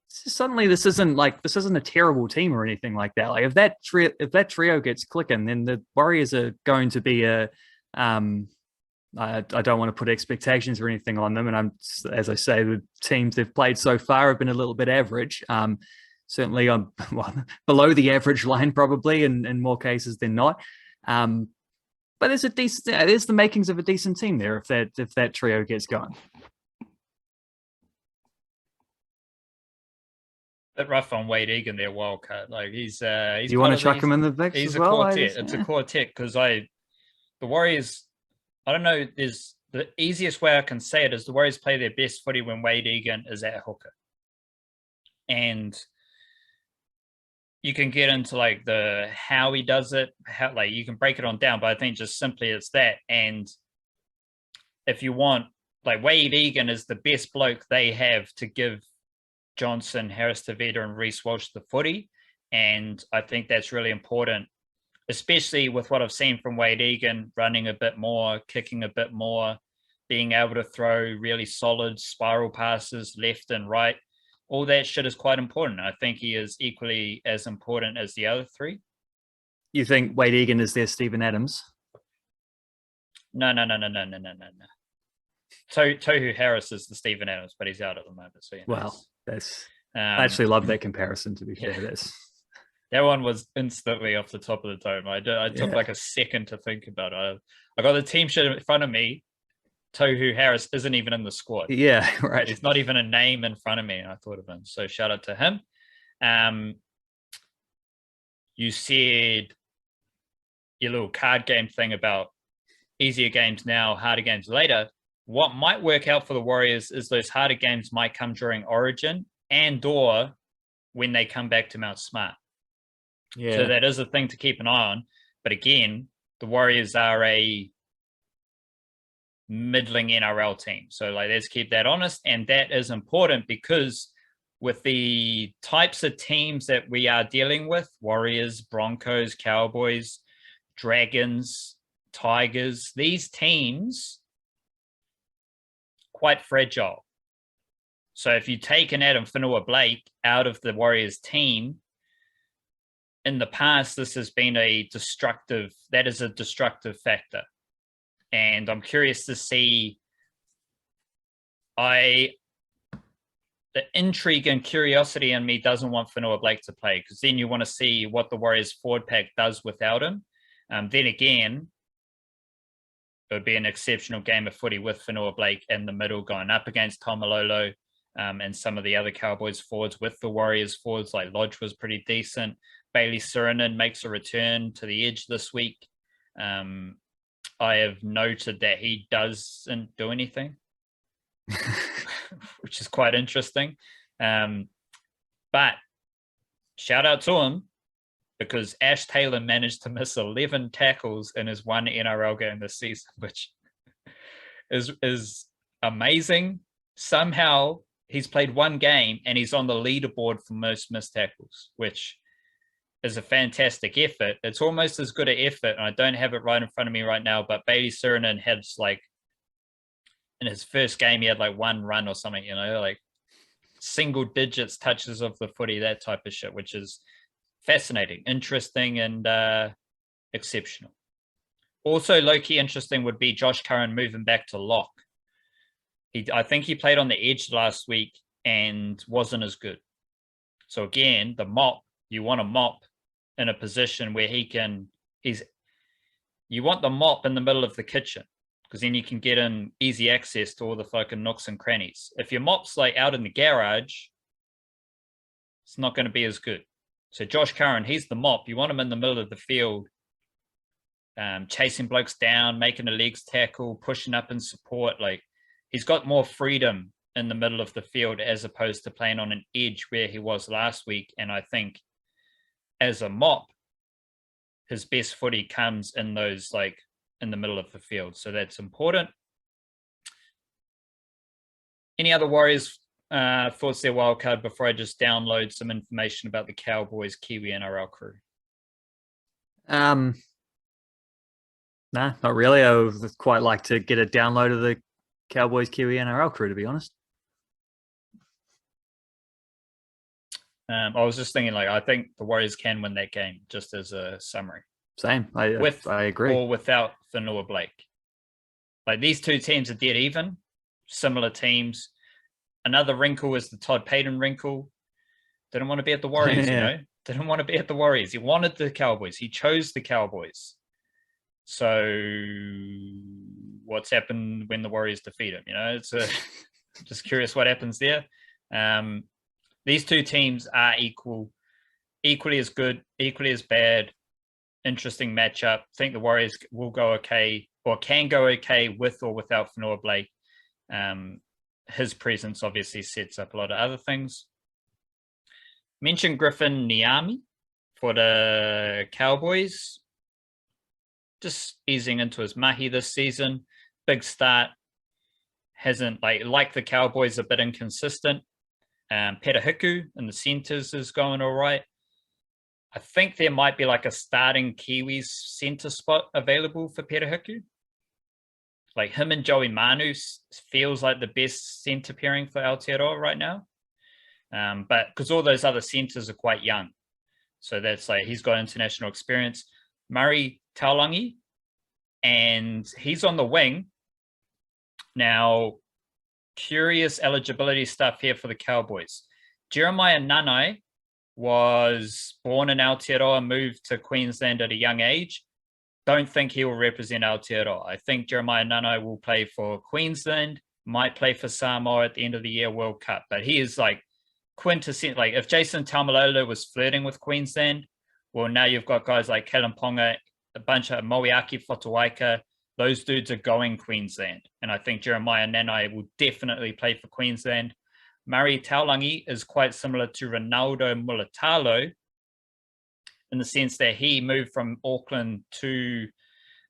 suddenly, this isn't a terrible team or anything like that. Like, if that trio gets clicking, then the Warriors are going to be I don't want to put expectations or anything on them. And as I say, the teams they've played so far have been a little bit average. Certainly on below the average line, probably in more cases than not. But there's the makings of a decent team there if that trio gets going. Bit rough on Wade Egan, their wild card. Like, he's you want to chuck him in the mix he's as a well? Quartet. It's a quartet, because the Warriors, I don't know, is the easiest way I can say it is the Warriors play their best footy when Wade Egan is at hooker. And you can get into like how he does it, like you can break it on down, but I think just simply it's that. And if you want, like, Wade Egan is the best bloke they have to give Johnson, Harris-Tavita, and Reece Walsh the footy. And I think that's really important, especially with what I've seen from Wade Egan, running a bit more, kicking a bit more, being able to throw really solid spiral passes left and right. All that shit is quite important. I think he is equally as important as the other 3. You think Wade Egan is their Steven Adams? No. Tohu Harris is the Steven Adams, but he's out at the moment. So that's I actually love that comparison. To be fair, that one was instantly off the top of the dome. I took like a second to think about it. I got the team sheet in front of me, Tohu Harris isn't even in the squad. Yeah, right. There's not even a name in front of me, and I thought of him. So shout out to him. You said your little card game thing about easier games now, harder games later. What might work out for the Warriors is those harder games might come during Origin and or when they come back to Mount Smart. Yeah. So that is a thing to keep an eye on. But again, the Warriors are a middling NRL team. So like, let's keep that honest. And that is important because with the types of teams that we are dealing with, Warriors, Broncos, Cowboys, Dragons, Tigers, these teams, quite fragile. So if you take an Adam Whenua-Blake out of the Warriors team, in the past, this has been a destructive factor. And I'm curious to see the intrigue and curiosity in me doesn't want Whenua-Blake to play, because then you want to see what the Warriors forward pack does without him. Then again, it would be an exceptional game of footy with Whenua-Blake in the middle going up against Tomalolo and some of the other Cowboys forwards with the Warriors forwards, like Lodge was pretty decent. Bailey Sirinen makes a return to the edge this week. I have noted that he doesn't do anything, which is quite interesting. But shout out to him, because Ash Taylor managed to miss 11 tackles in his one NRL game this season, which is amazing. Somehow he's played one game and he's on the leaderboard for most missed tackles, which is a fantastic effort. It's almost as good an effort, and I don't have it right in front of me right now, but Bailey Sirinen had like, in his first game, he had like one run or something, like single digits touches of the footy, that type of shit, which is fascinating, interesting, and exceptional. Also, low-key interesting would be Josh Curran moving back to lock. I think he played on the edge last week and wasn't as good. So again, the mop, you want a mop in a position where you want the mop in the middle of the kitchen, because then you can get in easy access to all the fucking nooks and crannies. If your mop's like out in the garage, it's not going to be as good. So Josh Curran, he's the mop. You want him in the middle of the field, chasing blokes down, making a legs tackle, pushing up in support. Like, he's got more freedom in the middle of the field as opposed to playing on an edge where he was last week. And I think as a mop, his best footy comes in those, like, in the middle of the field. So that's important. Any other Warriors thoughts their wild card before I just download some information about the Cowboys Kiwi-NRL crew? Nah, not really. I would quite like to get a download of the Cowboys Kiwi-NRL crew, to be honest. I was just thinking, like, I think the Warriors can win that game, just as a summary. Same. I agree. Or without Whenua-Blake. Like, these two teams are dead even, similar teams. Another wrinkle is the Todd Payton wrinkle. Didn't want to be at the Warriors, Didn't want to be at the Warriors. He wanted the Cowboys. He chose the Cowboys. So what's happened when the Warriors defeat him? It's just curious what happens there. These two teams are equally as good, equally as bad. Interesting matchup. I think the Warriors will go okay, or can go okay with or without Whenua-Blake. His presence obviously sets up a lot of other things. Mentioned Griffin Niami for the Cowboys. Just easing into his mahi this season. Big start. Hasn't, like the Cowboys, a bit inconsistent. Petahiku in the centers is going all right. I think there might be like a starting Kiwis center spot available for Petahiku. Like, him and Joey Manu feels like the best center pairing for Aotearoa right now. But because all those other centers are quite young. So that's like, he's got international experience. Murray Taulangi, and he's on the wing. Now, curious eligibility stuff here for the Cowboys. Jeremiah Nanai was born in Aotearoa, moved to Queensland at a young age. don't think he will represent Aotearoa. I think Jeremiah Nanai will play for Queensland, might play for Samoa at the end of the year World Cup, but he is like quintessential. Like if Jason Taumalolo was flirting with Queensland, well, now you've got guys like Kellen Ponga, a bunch of Moeaki Fotuaika. Those dudes are going Queensland. And I think Jeremiah Nanai will definitely play for Queensland. Murray Taulangi is quite similar to Ronaldo Mulatalo in the sense that he moved from Auckland to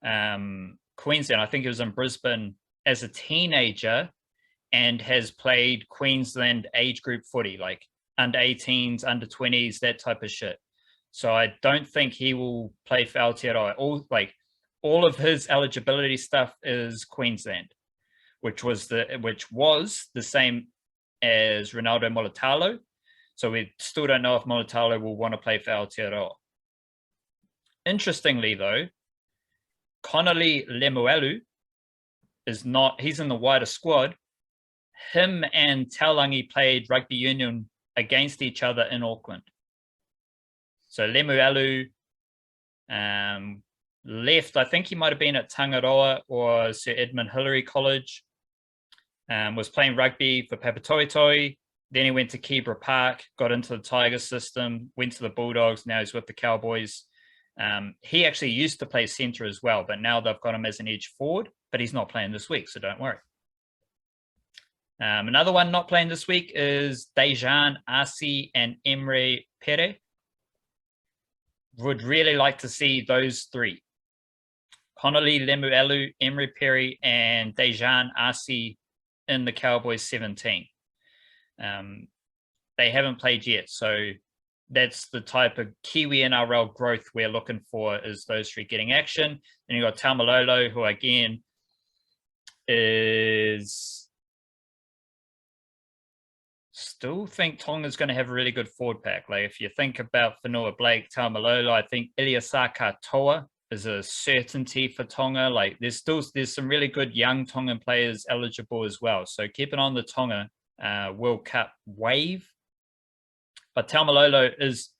Queensland. I think he was in Brisbane as a teenager and has played Queensland age group footy, like under 18s, under 20s, that type of shit. So I don't think he will play for Aotearoa. All of his eligibility stuff is Queensland, which was the same as Ronaldo Mulatalo. So we still don't know if Mulatalo will want to play for Aotearoa. Interestingly, though, Connolly Lemuelu is not, he's in the wider squad. Him and Taulangi played rugby union against each other in Auckland. So Lemuelu left, I think he might have been at Tangaroa or Sir Edmund Hillary College, was playing rugby for Papatoetoe. Then he went to Kebra Park, got into the Tiger system, went to the Bulldogs. Now he's with the Cowboys. He actually used to play centre as well, but now they've got him as an edge forward, but he's not playing this week, so don't worry. Another one not playing this week is Dejan Asi and Emre Pere. Would really like to see those three. Connolly Lemuelu, Emre Pere, and Dejan Asi in the Cowboys 17. They haven't played yet, so that's the type of Kiwi-NRL growth we're looking for, is those three getting action. Then you got Taumalolo, who again is still think Tonga's going to have a really good forward pack. Like if you think about Whenua Blake, Taumalolo, I think Iliasaka Toa is a certainty for Tonga. Like there's some really good young Tongan players eligible as well. So keep an eye on the Tonga World Cup wave. But Taumalolo is,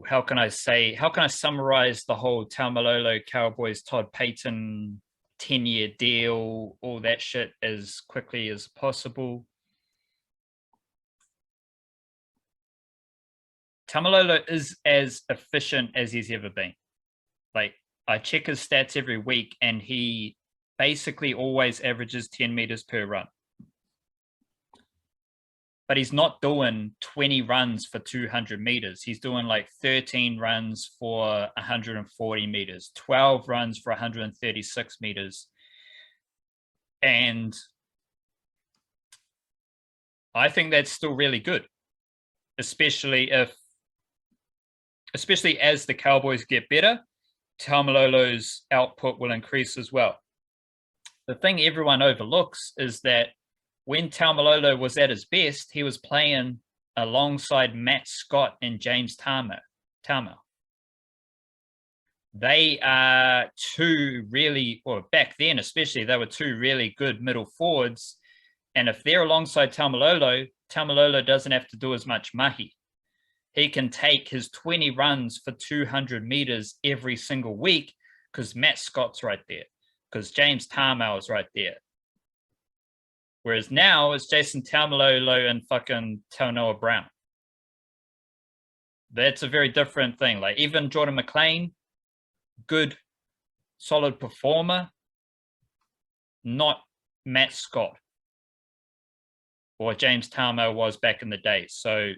how can I summarize the whole Taumalolo Cowboys Todd Payton 10-year deal, all that shit as quickly as possible? Taumalolo is as efficient as he's ever been. Like I check his stats every week and he basically always averages 10 meters per run. But he's not doing 20 runs for 200 meters. He's doing like 13 runs for 140 meters, 12 runs for 136 meters. And I think that's still really good, especially as the Cowboys get better, Taumalolo's output will increase as well. The thing everyone overlooks is that when Taumalolo was at his best, he was playing alongside Matt Scott and James Tamou. They are two really, or back then especially, they were two really good middle forwards. And if they're alongside Taumalolo, Taumalolo doesn't have to do as much mahi. He can take his 20 runs for 200 meters every single week because Matt Scott's right there, because James Tamou is right there. Whereas now it's Jason Taumalolo and fucking Taunoa Brown. That's a very different thing. Like even Jordan McLean, good, solid performer, not Matt Scott or James Tamou was back in the day. So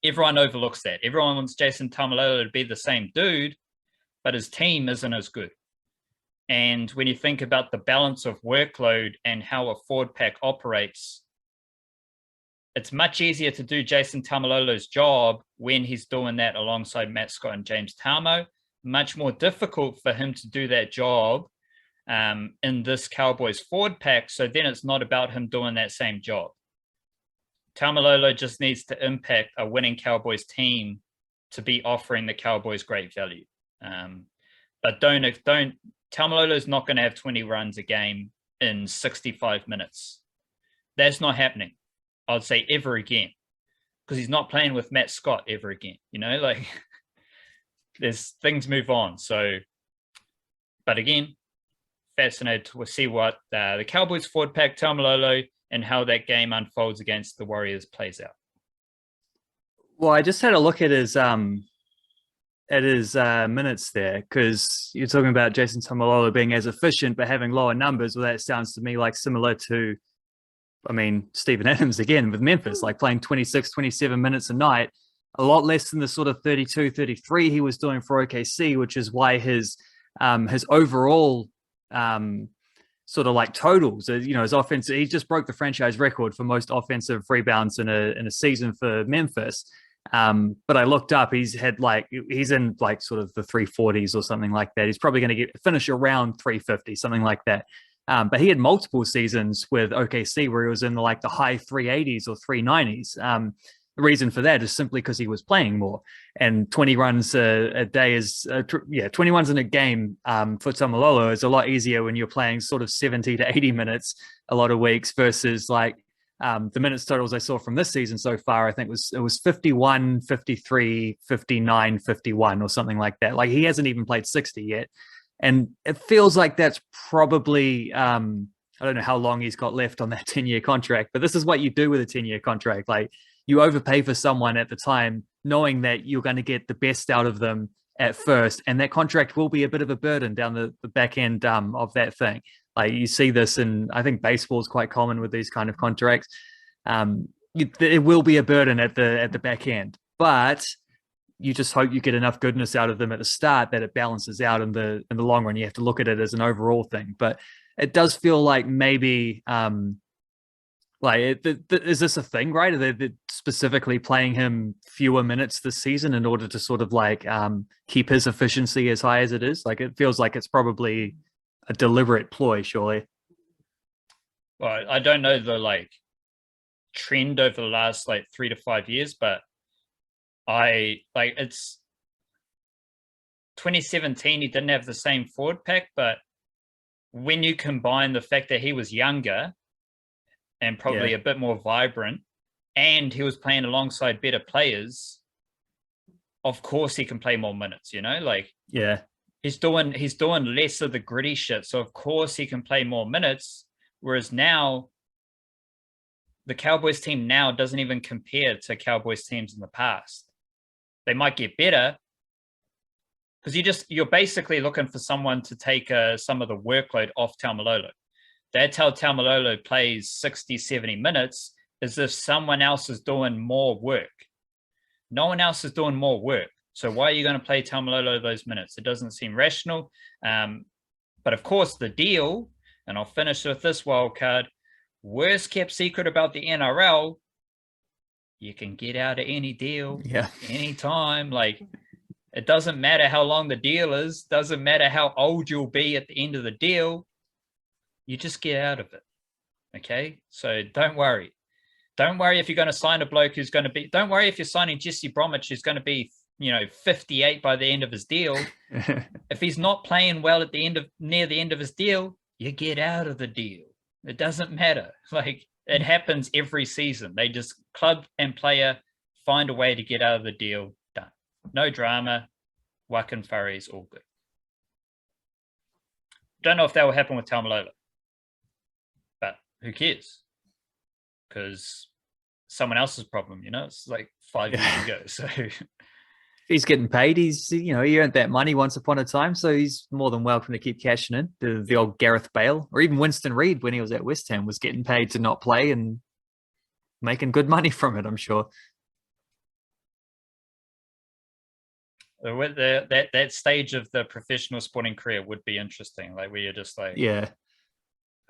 everyone overlooks that. Everyone wants Jason Taumalolo to be the same dude, but his team isn't as good. And when you think about the balance of workload and how a forward pack operates, it's much easier to do Jason Taumalolo's job when he's doing that alongside Matt Scott and James Tamou. Much more difficult for him to do that job in this Cowboys forward pack. So then it's not about him doing that same job. Taumalolo just needs to impact a winning Cowboys team to be offering the Cowboys great value. But Taumalolo is not going to have 20 runs a game in 65 minutes. That's not happening, I'd say, ever again, because he's not playing with Matt Scott ever again. You know, like there's things move on. So But again, fascinated to see what the Cowboys forward pack, Taumalolo, and how that game unfolds against the Warriors plays out. Well, I just had a look at his minutes there, because you're talking about Jason Taumalolo being as efficient but having lower numbers. Well, that sounds to me like similar to, Steven Adams again with Memphis, like playing 26, 27 minutes a night, a lot less than the sort of 32, 33 he was doing for OKC, which is why his overall sort of like totals, his offense, he just broke the franchise record for most offensive rebounds in a season for Memphis. But I looked up, he's in like sort of the 340s or something like that. He's probably going to finish around 350, something like that. But he had multiple seasons with OKC where he was in the high 380s or 390s. The reason for that is simply because he was playing more, and 20 runs a day is 20 runs in a game for Taumalolo is a lot easier when you're playing sort of 70 to 80 minutes a lot of weeks versus the minutes totals I saw from this season so far. I think it was 51, 53, 59, 51 or something like that. Like, he hasn't even played 60 yet. And it feels like that's probably, I don't know how long he's got left on that 10-year contract, but this is what you do with a 10-year contract. Like, you overpay for someone at the time, knowing that you're going to get the best out of them at first. And that contract will be a bit of a burden down the back end of that thing. Like, you see this, and I think baseball is quite common with these kind of contracts. It will be a burden at the back end, but you just hope you get enough goodness out of them at the start that it balances out in the long run. You have to look at it as an overall thing, but it does feel like maybe is this a thing, right? Are they specifically playing him fewer minutes this season in order to sort of keep his efficiency as high as it is? Like, it feels like it's probably a deliberate ploy, surely. Well, I don't know the trend over the last 3 to 5 years, but it's 2017. He didn't have the same forward pack, but when you combine the fact that he was younger and probably a bit more vibrant, and he was playing alongside better players, of course he can play more minutes, he's doing less of the gritty shit, so of course he can play more minutes. Whereas now, the Cowboys team now doesn't even compare to Cowboys teams in the past. They might get better because you're basically looking for someone to take some of the workload off Taumalolo. That's how Taumalolo plays 60, 70 minutes, as if someone else is doing more work. No one else is doing more work. So why are you going to play Taumalolo those minutes? It doesn't seem rational. But of course, the deal, and I'll finish with this wild card, worst kept secret about the NRL, you can get out of any deal anytime. It doesn't matter how long the deal is, doesn't matter how old you'll be at the end of the deal. You just get out of it. Okay? So don't worry. Don't worry if you're going to sign a bloke who's going to be, don't worry if you're signing Jesse Bromwich, who's going to be, 58 by the end of his deal. If he's not playing well at near the end of his deal, you get out of the deal. It doesn't matter. It happens every season. They just, club and player, find a way to get out of the deal. Done. No drama. Wakan Furries, all good. Don't know if that will happen with Taumalolo, but who cares? Because someone else's problem, it's 5 years ago. So he's getting paid. He earned that money once upon a time, so he's more than welcome to keep cashing in. The old Gareth Bale, or even Winston Reid when he was at West Ham, was getting paid to not play and making good money from it, I'm sure. With that stage of the professional sporting career would be interesting. Where you're just oh,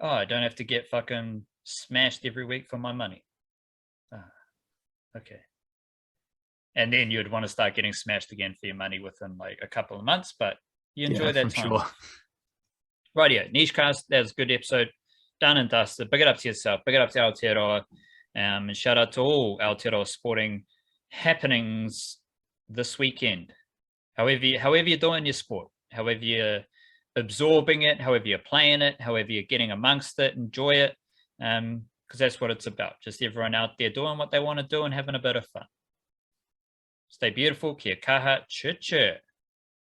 I don't have to get fucking smashed every week for my money. Okay. And then you'd want to start getting smashed again for your money within a couple of months, but you enjoy that time. Sure. Rightio, Nichecast, that was a good episode. Done and dusted. Big it up to yourself. Big it up to Aotearoa. And shout out to all Aotearoa sporting happenings this weekend. However you're doing your sport, however you're absorbing it, however you're playing it, however you're getting amongst it, enjoy it. Because that's what it's about. Just everyone out there doing what they want to do and having a bit of fun. Stay beautiful. Kia kaha. Chit.